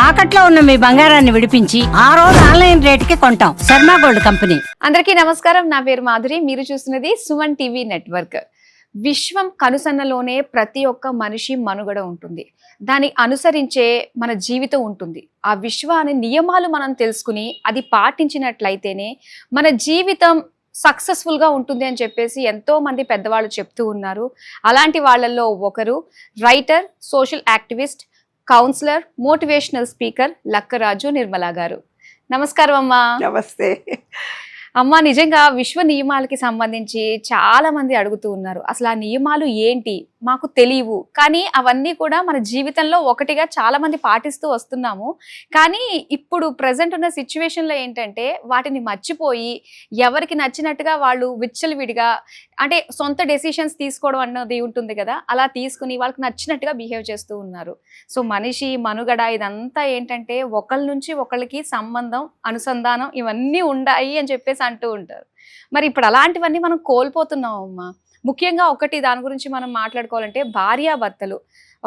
తాకట్లో ఉన్న మీ బంగారాన్ని విడిపించి ఆ రోజు ఆన్లైన్ రేటుకి కొంటాం. Sharma gold company. అందరికీ నమస్కారం. నా పేరు మాధురి. మీరు చూస్తున్నది సుమన్ టీవీ నెట్వర్క్. విశ్వం కనుసన్నలోనే ప్రతి ఒక్క మనిషి మనుగడ ఉంటుంది. దాన్ని అనుసరించే మన జీవితం ఉంటుంది. ఆ విశ్వాన్ని నియమాలు మనం తెలుసుకుని అది పాటించినట్లయితేనే మన జీవితం సక్సెస్ఫుల్ గా ఉంటుంది అని చెప్పేసి ఎంతో మంది పెద్దవాళ్ళు చెప్తూ ఉన్నారు. అలాంటి వాళ్ళల్లో ఒకరు writer, social activist, counsellor, motivational speaker Lakkaraju Nirmala గారు. నమస్కారం అమ్మా. నమస్తే అమ్మ. నిజంగా విశ్వ నియమాలకి సంబంధించి చాలా మంది అడుగుతూ ఉన్నారు. అసలు ఆ నియమాలు ఏంటి, మాకు తెలియవు. కానీ అవన్నీ కూడా మన జీవితంలో ఒకటిగా చాలా మంది పాటిస్తూ వస్తున్నాము. కానీ ఇప్పుడు ప్రజెంట్ ఉన్న సిచ్యువేషన్లో ఏంటంటే వాటిని మర్చిపోయి ఎవరికి నచ్చినట్టుగా వాళ్ళు విచ్చలవిడిగా, అంటే సొంత డెసిషన్స్ తీసుకోవడం అన్నది ఉంటుంది కదా, అలా తీసుకుని వాళ్ళకి నచ్చినట్టుగా బిహేవ్ చేస్తూ ఉన్నారు. సో మనిషి మనుగడ ఇదంతా ఏంటంటే ఒకళ్ళ నుంచి ఒకళ్ళకి సంబంధం, అనుసంధానం ఇవన్నీ ఉండాయి అని చెప్పేసి అంటూ ఉంటారు. మరి ఇప్పుడు అలాంటివన్నీ మనం కోల్పోతున్నాం అమ్మా. ముఖ్యంగా ఒకటి దాని గురించి మనం మాట్లాడుకోవాలంటే భార్యాభర్తలు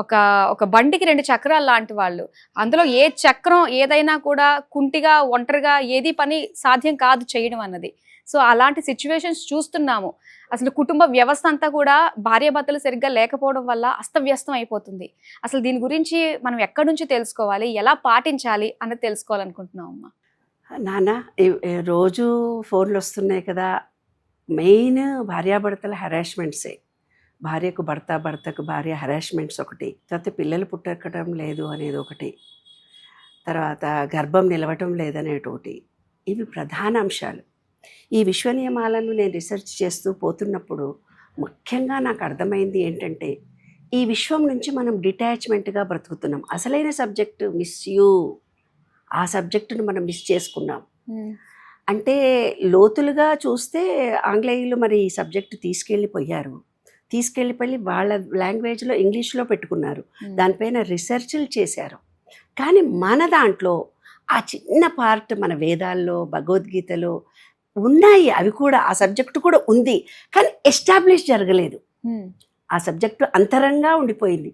ఒక బండికి 2 చక్రాలు లాంటి వాళ్ళు. అందులో ఏ చక్రం ఏదైనా కూడా కుంటిగా ఒంటరిగా ఏది పని సాధ్యం కాదు చేయడం అన్నది. సో అలాంటి సిచ్యువేషన్స్ చూస్తున్నాము. అసలు కుటుంబ వ్యవస్థ అంతా కూడా భార్యాభర్తలు సరిగ్గా లేకపోవడం వల్ల అస్తవ్యస్తం అయిపోతుంది. అసలు దీని గురించి మనం ఎక్కడి నుంచి తెలుసుకోవాలి, ఎలా పాటించాలి అన్నది తెలుసుకోవాలనుకుంటున్నాం అమ్మా. నాన్న, రోజు ఫోన్లు వస్తున్నాయి కదా. మెయిన్ భార్యాభర్తల హెరాస్మెంట్సే. భార్యకు భర్త, భర్తకు భార్య హెరాస్మెంట్స్ ఒకటి, తర్వాత పిల్లలు పుట్టకడం లేదు అనేది ఒకటి, తర్వాత గర్భం నిలవటం లేదనేటి ఒకటి. ఇవి ప్రధాన అంశాలు. ఈ విశ్వ నియమాలను నేను రీసెర్చ్ చేస్తూ పోతున్నప్పుడు ముఖ్యంగా నాకు అర్థమైంది ఏంటంటే ఈ విశ్వం నుంచి మనం డిటాచ్మెంట్గా బ్రతుకుతున్నాం. అసలైన సబ్జెక్టు ఆ సబ్జెక్టును మనం మిస్ చేసుకున్నాం. అంటే లోతులుగా చూస్తే ఆంగ్లేయులు మరి ఈ సబ్జెక్టు తీసుకెళ్ళిపోయి వాళ్ళ లాంగ్వేజ్లో ఇంగ్లీష్లో పెట్టుకున్నారు. దానిపైన రీసెర్చ్లు చేశారు. కానీ మన దాంట్లో ఆ చిన్న పార్ట్ మన వేదాల్లో, భగవద్గీతలో ఉన్నాయి. అవి కూడా, ఆ సబ్జెక్టు కూడా ఉంది. కానీ ఎస్టాబ్లిష్ జరగలేదు. ఆ సబ్జెక్టు అంతరంగా ఉండిపోయింది.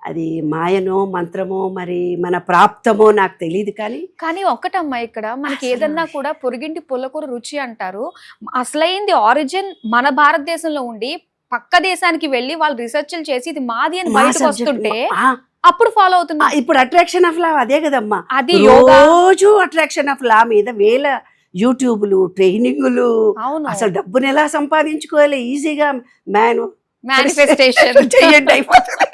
అది మాయనో మంత్రమో మరి మన ప్రాప్తమో నాకు తెలియదు. కానీ ఒకటమ్మా, ఇక్కడ మనకి ఏదన్నా కూడా పొరుగింటి పుల్లకూర రుచి అంటారు. అసలైంది ఆరిజిన్ మన భారతదేశంలో ఉండి పక్క దేశానికి వెళ్ళి వాళ్ళు రీసెర్చ్లు చేసి ఇది మాది అని బయటకు వస్తుంటే అప్పుడు ఫాలో అవుతున్నా. ఇప్పుడు అట్రాక్షన్ ఆఫ్ లా అదే కదమ్మా. అది రోజు అట్రాక్షన్ ఆఫ్ లా మీద వేల యూట్యూబ్లు, ట్రైనింగులు. అసలు డబ్బుని ఎలా సంపాదించుకోవాలి ఈజీగా మేనిఫెస్టేషన్ చెయ్యండి అయిపోతుంది.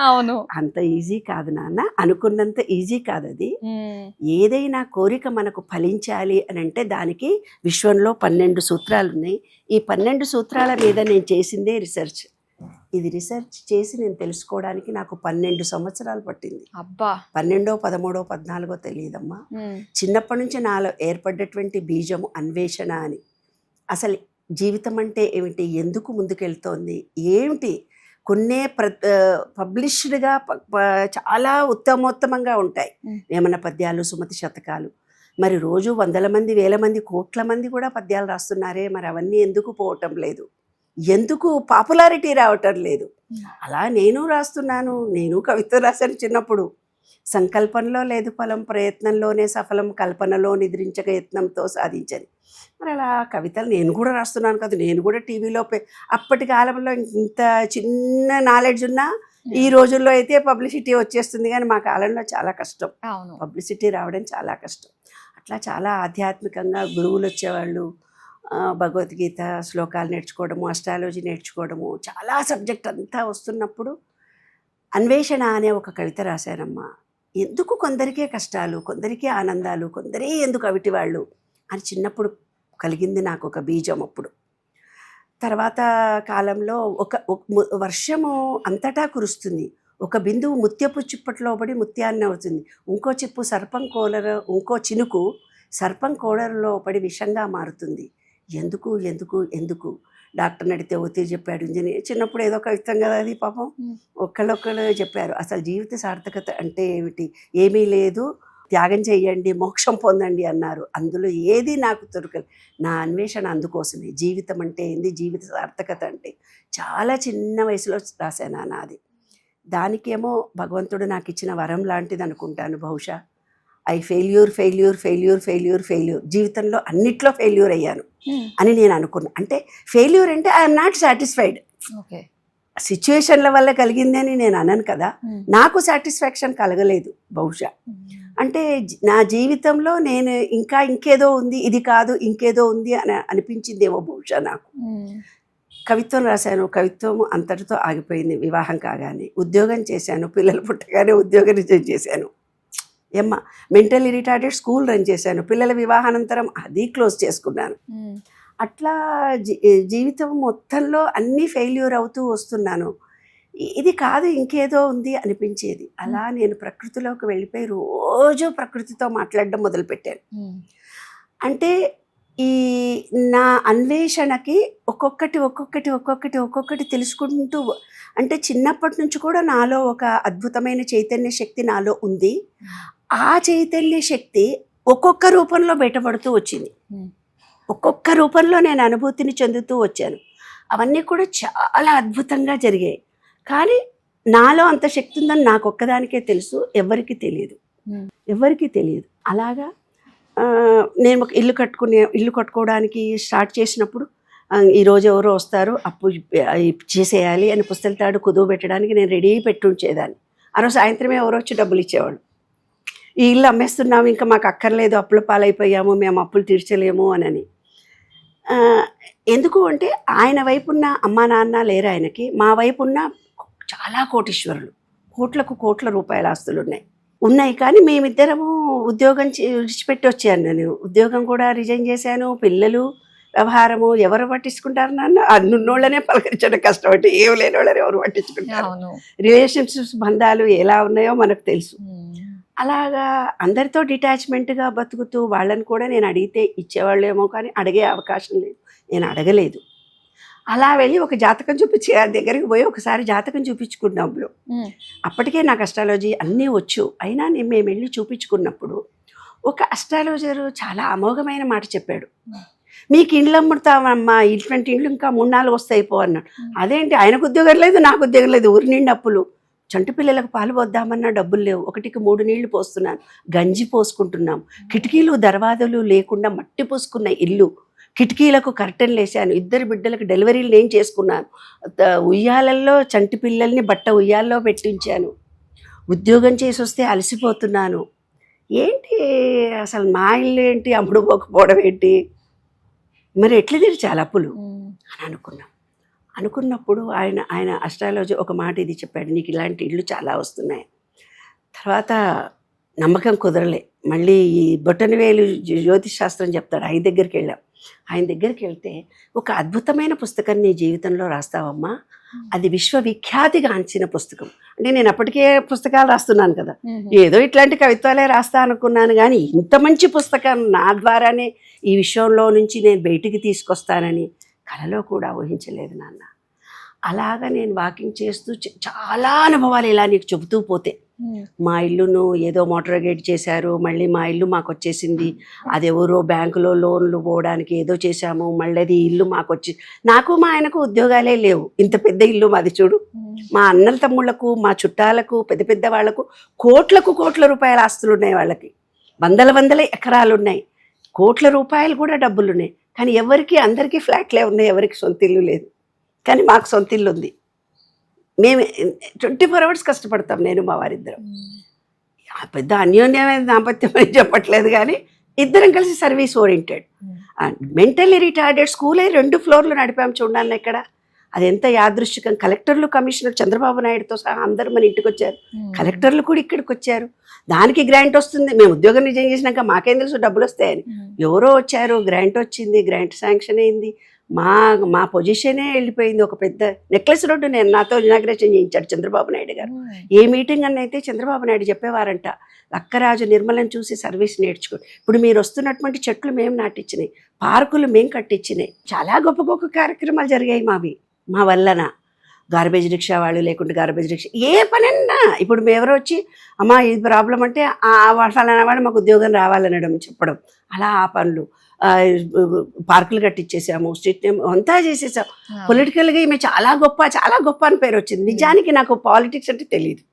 అవును, అంత ఈజీ కాదు నాన్న, అనుకున్నంత ఈజీ కాదు అది. ఏదైనా కోరిక మనకు ఫలించాలి అని అంటే దానికి విశ్వంలో 12 సూత్రాలు ఉన్నాయి. ఈ 12 సూత్రాల మీద నేను చేసిందే రీసెర్చ్. ఇది రీసెర్చ్ చేసి నేను తెలుసుకోవడానికి నాకు 12 సంవత్సరాలు పట్టింది. అబ్బా, 12, 13, 14 తెలియదమ్మా. చిన్నప్పటి నుంచి నాలో ఏర్పడ్డటువంటి బీజము అన్వేషణ అని. అసలు జీవితం అంటే ఏమిటి, ఎందుకు ముందుకెళ్తోంది, ఏమిటి, కొన్నే పబ్లిష్డ్గా చాలా ఉత్తమోత్తమంగా ఉంటాయి. వేమన పద్యాలు, సుమతి శతకాలు. మరి రోజు 100 మంది, 1000 మంది, కోట్ల మంది కూడా పద్యాలు రాస్తున్నారే. మరి అవన్నీ ఎందుకు పోవటం లేదు, ఎందుకు పాపులారిటీ రావటం లేదు? అలా నేను రాస్తున్నాను. నేను కవిత రాశాను చిన్నప్పుడు. సంకల్పంలో లేదు ఫలం, ప్రయత్నంలోనే సఫలం, కల్పనలో నిద్రించక యత్నంతో సాధించని. మరి అలా కవితలు నేను కూడా రాస్తున్నాను కదా. నేను కూడా టీవీలో అప్పటి కాలంలో ఇంత చిన్న నాలెడ్జ్ ఉన్నా ఈ రోజుల్లో అయితే పబ్లిసిటీ వచ్చేస్తుంది. కానీ మా కాలంలో చాలా కష్టం, పబ్లిసిటీ రావడం చాలా కష్టం. అట్లా చాలా ఆధ్యాత్మికంగా గురువులు వచ్చేవాళ్ళు. భగవద్గీత శ్లోకాలు నేర్చుకోవడము, అస్ట్రాలజీ నేర్చుకోవడము, చాలా సబ్జెక్ట్ అంతా వస్తున్నప్పుడు అన్వేషణ అనే ఒక కవిత రాశానమ్మా. ఎందుకు కొందరికే కష్టాలు, కొందరికే ఆనందాలు, కొందరే ఎందుకు అవిటి వాళ్ళు అని చిన్నప్పుడు కలిగింది నాకు ఒక బీజం. అప్పుడు తర్వాత కాలంలో ఒక వర్షము అంతటా కురుస్తుంది. ఒక బిందువు ముత్యపు చిప్పట్లో పడి ముత్యాన్ని అవుతుంది. ఇంకో చిప్పు సర్పం కోలర, ఇంకో చినుకు సర్పం కోడరలో పడి విషంగా మారుతుంది. ఎందుకు ఎందుకు ఎందుకు డాక్టర్ని అడిగితే ఒత్తిడి చెప్పాడు, ఇంజనీర్. చిన్నప్పుడు ఏదో కవితం కదా అది, పాపం ఒకళ్ళొక్కళ్ళు చెప్పారు. అసలు జీవిత సార్థకత అంటే ఏమిటి, ఏమీ లేదు, త్యాగం చేయండి, మోక్షం పొందండి అన్నారు. అందులో ఏది నాకు దొరకలేదు. నా అన్వేషణ అందుకోసమే. జీవితం అంటే ఏంది, జీవిత సార్థకత అంటే చాలా చిన్న వయసులో రాశాను నాది. దానికేమో భగవంతుడు నాకు ఇచ్చిన వరం లాంటిది అనుకుంటాను బహుశా. ఫెయిల్యూర్ జీవితంలో అన్నిట్లో ఫెయిల్యూర్ అయ్యాను అని నేను అనుకున్నా. అంటే ఫెయిల్యూర్ అంటే ఐఎమ్ నాట్ సాటిస్ఫైడ్. ఓకే. సిచ్యువేషన్ల వల్ల కలిగిందని నేను అనను కదా, నాకు సాటిస్ఫాక్షన్ కలగలేదు బహుశా. అంటే నా జీవితంలో నేను ఇంకేదో ఉంది, ఇది కాదు ఇంకేదో ఉంది అని అనిపించిందేమో బహుశా నాకు. కవిత్వం రాశాను, కవిత్వం అంతటితో ఆగిపోయింది. వివాహం కాగానే ఉద్యోగం చేశాను, పిల్లలు పుట్టగానే ఉద్యోగం రిజైన్ చేశాను. మెంటల్లీ రిటార్డెడ్ స్కూల్ రన్ చేశాను, పిల్లల వివాహానంతరం అది క్లోజ్ చేసుకున్నాను. అట్లా జీవితం మొత్తంలో అన్నీ ఫెయిల్యూర్ అవుతూ వస్తున్నాను. ఇది కాదు ఇంకేదో ఉంది అనిపించేది. అలా నేను ప్రకృతిలోకి వెళ్ళిపోయి రోజు ప్రకృతితో మాట్లాడడం మొదలుపెట్టాను. అంటే ఈ నా అన్వేషణకి ఒక్కొక్కటి తెలుసుకుంటూ, అంటే చిన్నప్పటి నుంచి కూడా నాలో ఒక అద్భుతమైన చైతన్య శక్తి నాలో ఉంది. ఆ చైతన్య శక్తి ఒక్కొక్క రూపంలో బయటపడుతూ వచ్చింది. ఒక్కొక్క రూపంలో నేను అనుభూతిని చెందుతూ వచ్చాను. అవన్నీ కూడా చాలా అద్భుతంగా జరిగాయి. కానీ నాలో అంత శక్తి ఉందని నాకు ఒక్కదానికే తెలుసు, ఎవరికి తెలియదు. అలాగా నేను ఒక ఇల్లు కట్టుకోవడానికి స్టార్ట్ చేసినప్పుడు ఈరోజు ఎవరో వస్తారు, అప్పు చేసేయాలి అని పుస్తల తాడు కుదువ పెట్టడానికి నేను రెడీ పెట్టుంచేదాన్ని. ఆ రోజు సాయంత్రమే ఎవరో వచ్చి డబ్బులు ఇచ్చేవాళ్ళు. ఈ ఇల్లు అమ్మేస్తున్నాము, ఇంకా మాకు అక్కర్లేదు, అప్పుల పాలైపోయాము, మేము అప్పులు తీర్చలేము అని. ఎందుకు అంటే ఆయన వైపున్న అమ్మా నాన్న లేరు ఆయనకి, మా వైపున్న చాలా కోటీశ్వరులు, కోట్ల రూపాయల ఆస్తులు ఉన్నాయి. కానీ మేమిద్దరము ఉద్యోగం విడిచిపెట్టి వచ్చాను. నేను ఉద్యోగం కూడా రిజైన్ చేశాను. పిల్లలు, వ్యవహారము ఎవరు పట్టించుకుంటారు నాన్న? అన్నున్నోళ్ళనే పలకరించడం కష్టం, అంటే ఏం లేని వాళ్ళని ఎవరు పట్టించుకుంటారు? రిలేషన్షిప్స్ బంధాలు ఎలా ఉన్నాయో మనకు తెలుసు. అలాగా అందరితో డిటాచ్మెంట్గా బతుకుతూ వాళ్ళని కూడా నేను అడిగితే ఇచ్చేవాళ్ళేమో, కానీ అడిగే అవకాశం లేదు, నేను అడగలేదు. అలా వెళ్ళి ఒక జాతకం చూపించి దగ్గరికి పోయి ఒకసారి జాతకం చూపించుకున్నాం. అప్పటికే నాకు అస్ట్రాలజీ అన్నీ వచ్చు. అయినా మేము వెళ్ళి చూపించుకున్నప్పుడు ఒక అస్ట్రాలజరు చాలా అమోఘమైన మాట చెప్పాడు. మీకు ఇండ్లు అమ్ముతామమ్మా, ఇటువంటి ఇండ్లు ఇంకా 3-4 వస్తాయి పో అన్నాడు. అదేంటి, ఆయనకు ఉద్యోగం లేదు, నాకు ఉద్యోగం లేదు, ఊరి నిండి అప్పులు, చంటి పిల్లలకు పాలు పోద్దామన్నా డబ్బులు లేవు, 1కి 3 నీళ్లు పోస్తున్నాను, గంజి పోసుకుంటున్నాం, కిటికీలు దర్వాజాలు లేకుండా మట్టి పోసుకున్న ఇల్లు, కిటికీలకు కర్టెన్లు వేసాను, 2 బిడ్డలకు డెలివరీలు నేను చేసుకున్నాను, ఉయ్యాలల్లో చంటి పిల్లల్ని ఉయ్యాల్లో పెట్టించాను, ఉద్యోగం చేసి వస్తే అలసిపోతున్నాను, ఏంటి అసలు మా ఇల్లు ఏంటి అమ్ముడు పోకపోవడం ఏంటి, మరి ఎట్లా తీర్చాలి అప్పులు అని అనుకున్నప్పుడు ఆయన అస్ట్రాలజీ ఒక మాట ఇది చెప్పాడు, నీకు ఇలాంటి ఇళ్ళు చాలా వస్తున్నాయి. తర్వాత నమ్మకం కుదరలే, మళ్ళీ ఈ బొటనవేలు జ్యోతిష్ శాస్త్రం చెప్తాడు, ఆయన దగ్గరికి వెళ్ళాం. ఆయన దగ్గరికి వెళ్తే ఒక అద్భుతమైన పుస్తకం నీ జీవితంలో రాస్తావమ్మా, అది విశ్వవిఖ్యాతిగాంచిన పుస్తకం. అంటే నేను అప్పటికే పుస్తకాలు రాస్తున్నాను కదా, ఏదో ఇట్లాంటి కవిత్వాలే రాస్తా అనుకున్నాను, కానీ ఇంత మంచి పుస్తకం నా ద్వారానే ఈ విషయంలో నుంచి నేను బయటికి తీసుకొస్తానని కలలో కూడా ఊహించలేదు నాన్న. అలాగా నేను వాకింగ్ చేస్తూ చాలా అనుభవాలు ఇలా నీకు చెబుతూ పోతే, మా ఇల్లును ఏదో మోటరేట్ చేశారు, మళ్ళీ మా ఇల్లు మాకు వచ్చేసింది, అది ఎవరో బ్యాంకులో లోన్లు పోవడానికి ఏదో చేశాము, మళ్ళీ అది ఇల్లు మాకు వచ్చి, నాకు మా ఆయనకు ఉద్యోగాలే లేవు, ఇంత పెద్ద ఇల్లు మాది చూడు, మా అన్నల తమ్ముళ్లకు, మా చుట్టాలకు, పెద్ద వాళ్ళకు కోట్ల రూపాయల ఆస్తులు ఉన్నాయి, వాళ్ళకి వందల ఎకరాలు ఉన్నాయి, కోట్ల రూపాయలు కూడా డబ్బులు ఉన్నాయి. కానీ అందరికీ ఫ్లాట్లే ఉన్నాయి, ఎవరికి సొంత ఇల్లు లేదు. కానీ మాకు సొంత ఇల్లు ఉంది. మేము 24 hours కష్టపడతాం, నేను మా వారిద్దరం. పెద్ద అన్యోన్యమైన దాంపత్యం అని చెప్పట్లేదు, కానీ ఇద్దరం కలిసి సర్వీస్ ఓరియంటెడ్. మెంటల్లీ రిటార్డెడ్ స్కూలే 2 floorలు నడిపాము చూడండి ఇక్కడ. అది ఎంత యాదృశ్చికం. కలెక్టర్లు, కమిషనర్ చంద్రబాబు నాయుడుతో సహా అందరూ మన ఇంటికి వచ్చారు, కలెక్టర్లు కూడా ఇక్కడికి వచ్చారు. దానికి గ్రాంట్ వస్తుంది, మేము ఉద్యోగం రిజైన్ చేసినాక మాకేం తెలుసు డబ్బులు వస్తాయని. ఎవరో వచ్చారు, గ్రాంట్ వచ్చింది, గ్రాంట్ శాంక్షన్ అయింది, మా పొజిషనే వెళ్ళిపోయింది. ఒక పెద్ద నెక్లెస్ రోడ్డు నేను నాతో ఇనాగ్రేషన్ చేయించాడు చంద్రబాబు నాయుడు గారు. ఏ మీటింగ్ అని అయితే చంద్రబాబు నాయుడు చెప్పేవారంట, లక్కరాజు నిర్మలను చూసి సర్వీస్ నేర్చుకోండి. ఇప్పుడు మీరు వస్తున్నటువంటి చెట్లు మేము నాటించినాయి, పార్కులు మేము కట్టించినాయి, చాలా గొప్ప కార్యక్రమాలు జరిగాయి మా వల్లన. గార్బేజ్ రిక్షా వాళ్ళు లేకుంటే గార్బేజ్ రిక్షా ఏ పనన్నా ఇప్పుడు ఎవరో వచ్చి అమ్మా ఇది ప్రాబ్లం అంటే ఫలానా వాడు మాకు ఉద్యోగం రావాలనడం చెప్పడం, అలా ఆ పనులు, పార్కులు కట్టించేసాము, స్ట్రీట్ నేమ్ అంతా చేసేసాం. పొలిటికల్గా ఈమె చాలా గొప్ప అని పేరు వచ్చింది. నిజానికి నాకు పాలిటిక్స్ అంటే తెలియదు,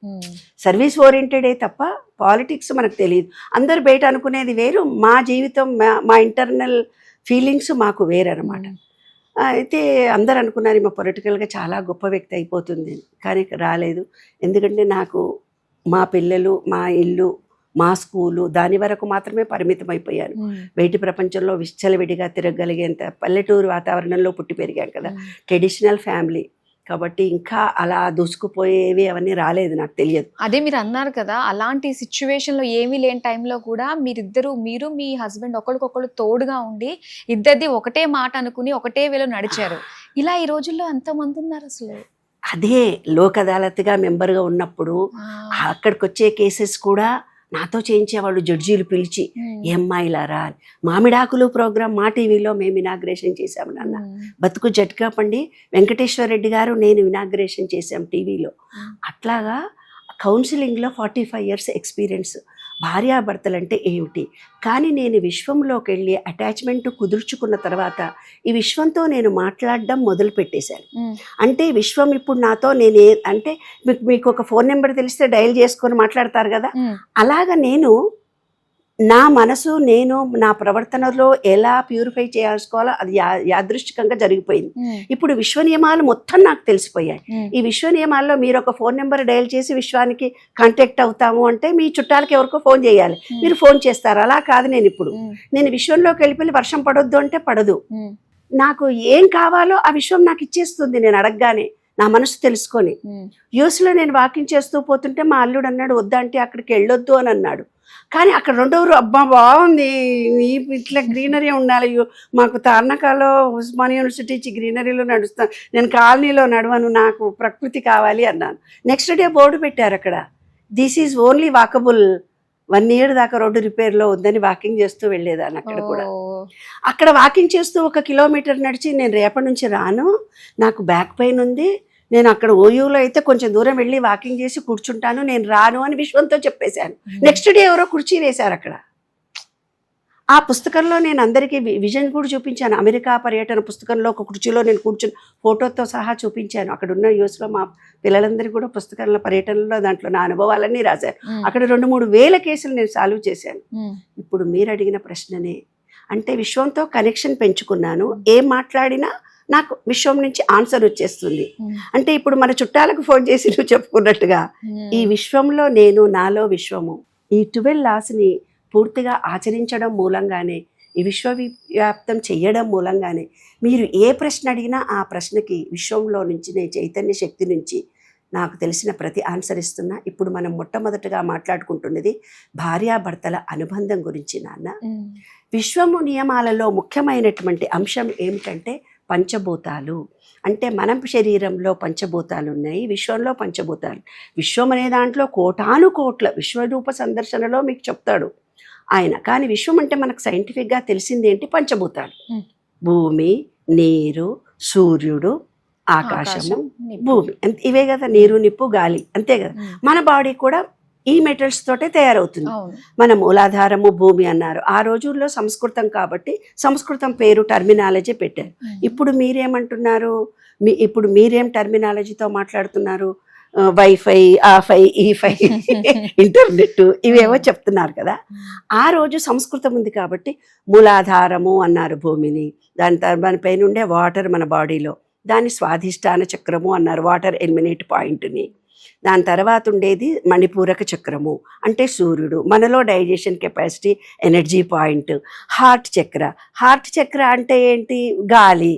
సర్వీస్ ఓరియంటెడే తప్ప పాలిటిక్స్ మనకు తెలియదు. అందరు బయట అనుకునేది వేరు, మా జీవితం మా ఇంటర్నల్ ఫీలింగ్స్ మాకు వేరనమాట. అయితే అందరు అనుకున్నారు ఈమె పొలిటికల్గా చాలా గొప్ప వ్యక్తి అయిపోతుంది, కానీ రాలేదు. ఎందుకంటే నాకు మా పిల్లలు, మా ఇల్లు, మా స్కూలు దాని వరకు మాత్రమే పరిమితం అయిపోయాను. బయటి ప్రపంచంలో విచ్చలవిడిగా తిరగలిగేంత పల్లెటూరు వాతావరణంలో పుట్టి పెరిగాను కదా, ట్రెడిషనల్ ఫ్యామిలీ కాబట్టి ఇంకా అలా దూసుకుపోయేవి అవన్నీ రాలేదు, నాకు తెలియదు. అదే మీరు అన్నారు కదా, అలాంటి సిచ్యువేషన్లో ఏమీ లేని టైంలో కూడా మీరు మీ హస్బెండ్ ఒకరికొకరు తోడుగా ఉండి ఇద్దరిది ఒకటే మాట అనుకుని ఒకటే వేలో నడిచారు. ఇలా ఈ రోజుల్లో ఎంతమంది ఉన్నారు అసలు? అదే లోక్ అదాలత్గా మెంబర్గా ఉన్నప్పుడు అక్కడికి వచ్చే కేసెస్ కూడా నాతో చేయించేవాళ్ళు, జడ్జీలు పిలిచి ఏమ్మాయిలారా. మామిడాకులు ప్రోగ్రాం మా టీవీలో మేము ఇనాగ్రేషన్ చేశాము నాన్న. బతుకు జట్కా పండి వెంకటేశ్వర రెడ్డి గారు నేను ఇనాగ్రేషన్ చేశాం టీవీలో. అట్లాగా కౌన్సిలింగ్లో 45 years ఎక్స్పీరియన్స్. భార్యాభర్తలు అంటే ఏమిటి, కానీ నేను విశ్వంలోకి వెళ్ళి అటాచ్మెంట్ కుదుర్చుకున్న తర్వాత ఈ విశ్వంతో నేను మాట్లాడడం మొదలు పెట్టేశాను. అంటే విశ్వం ఇప్పుడు నాతో అంటే మీకు ఒక ఫోన్ నెంబర్ తెలిస్తే డయల్ చేసుకొని మాట్లాడతారు కదా, అలాగా నేను నా మనసు, నేను నా ప్రవర్తనలో ఎలా ప్యూరిఫై చేసుకోవాలో అది యాదృష్టికంగా జరిగిపోయింది. ఇప్పుడు విశ్వ నియమాలు మొత్తం నాకు తెలిసిపోయాయి. ఈ విశ్వ నియమాల్లో మీరు ఒక ఫోన్ నెంబర్ డయల్ చేసి విశ్వానికి కాంటాక్ట్ అవుతాము అంటే మీ చుట్టాలకి ఎవరికో ఫోన్ చేయాలి, మీరు ఫోన్ చేస్తారు. అలా కాదు, నేను విశ్వంలోకి వెళ్ళిపోయి వర్షం పడొద్దు అంటే పడదు. నాకు ఏం కావాలో ఆ విశ్వం నాకు ఇచ్చేస్తుంది నేను అడగగానే, నా మనసు తెలుసుకొని. యూఎస్లో నేను వాకింగ్ చేస్తూ పోతుంటే మా అల్లుడు అన్నాడు వద్దంటే అక్కడికి వెళ్ళొద్దు అని అన్నాడు. కానీ అక్కడ రెండోరు అబ్బా బాగుంది, ఇట్లా గ్రీనరీ ఉండాలి, మాకు తార్నకాలో ఉస్మానియా యూనివర్సిటీ ఇచ్చి గ్రీనరీలో నడుస్తాను, నేను కాలనీలో నడవను, నాకు ప్రకృతి కావాలి అన్నాను. నెక్స్ట్ డే బోర్డు పెట్టారు అక్కడ, this is only walkable, 1 year దాకా రోడ్డు రిపేర్లో ఉందని వాకింగ్ చేస్తూ వెళ్ళేదాన్ని. అక్కడ కూడా అక్కడ వాకింగ్ చేస్తూ 1 kilometer నడిచి నేను రేపటి నుంచి రాను, నాకు బ్యాక్ పెయిన్ ఉంది, నేను అక్కడ ఓయూలో అయితే కొంచెం దూరం వెళ్ళి వాకింగ్ చేసి కూర్చుంటాను, నేను రాను అని విశ్వంతో చెప్పేశాను. నెక్స్ట్ డే ఎవరో కుర్చీ వేశారు అక్కడ. ఆ పుస్తకంలో నేను అందరికీ విజన్ కూడా చూపించాను. అమెరికా పర్యటన పుస్తకంలో ఒక కుర్చీలో నేను కూర్చుని ఫోటోతో సహా చూపించాను. అక్కడ ఉన్న యూఎస్లో మా పిల్లలందరికీ కూడా పుస్తకాల పర్యటనలో దాంట్లో నా అనుభవాలన్నీ రాశాను. అక్కడ 2-3 వేల కేసులు నేను సాల్వ్ చేశాను. ఇప్పుడు మీరు అడిగిన ప్రశ్ననే, అంటే విశ్వంతో కనెక్షన్ పెంచుకున్నాను. ఏం మాట్లాడినా నాకు విశ్వం నుంచి ఆన్సర్ వచ్చేస్తుంది. అంటే ఇప్పుడు మన చుట్టాలకు ఫోన్ చేసి నువ్వు చెప్పుకున్నట్టుగా ఈ విశ్వంలో నేను, నాలో విశ్వము, ఈ 12 laws పూర్తిగా ఆచరించడం మూలంగానే, ఈ విశ్వవ్యాప్తం చెయ్యడం మూలంగానే మీరు ఏ ప్రశ్న అడిగినా ఆ ప్రశ్నకి విశ్వంలో నుంచి, నేను చైతన్య శక్తి నుంచి నాకు తెలిసిన ప్రతి ఆన్సర్ ఇస్తున్నా. ఇప్పుడు మనం మొట్టమొదటిగా మాట్లాడుకుంటున్నది భార్యాభర్తల అనుబంధం గురించి నాన్న. విశ్వము నియమాలలో ముఖ్యమైనటువంటి అంశం ఏమిటంటే పంచభూతాలు. అంటే మనం శరీరంలో పంచభూతాలు ఉన్నాయి, విశ్వంలో పంచభూతాలు. విశ్వం అనే దాంట్లో కోటాను కోట్ల విశ్వరూప సందర్శనలో మీకు చెప్తాడు ఆయన. కానీ విశ్వం అంటే మనకు సైంటిఫిక్గా తెలిసింది ఏంటి? పంచభూతాలు. భూమి, నీరు, సూర్యుడు, ఆకాశము, భూమి, ఇవే కదా. నీరు, నిప్పు, గాలి, అంతే కదా. మన బాడీ కూడా ఈ మెటల్స్ తోటే తయారవుతుంది. మన మూలాధారము భూమి అన్నారు. ఆ రోజుల్లో సంస్కృతం కాబట్టి సంస్కృతం పేరు టర్మినాలజీ పెట్టారు. ఇప్పుడు మీరేమంటున్నారు? ఇప్పుడు మీరేం టర్మినాలజీతో మాట్లాడుతున్నారు? వైఫై, ఆఫై, ఈఫై, ఇంటర్నెట్, ఇవేవో చెప్తున్నారు కదా. ఆ రోజు సంస్కృతం ఉంది కాబట్టి మూలాధారము అన్నారు భూమిని. దానిపైన ఉండే వాటర్ మన బాడీలో, దాన్ని స్వాధిష్టాన చక్రము అన్నారు, వాటర్ ఎలిమినేట్ పాయింట్ని. దాని తర్వాత ఉండేది మణిపూరక చక్రము, అంటే సూర్యుడు, మనలో digestion capacity, energy point. Heart చక్ర, హార్ట్ చక్ర అంటే ఏంటి? గాలి,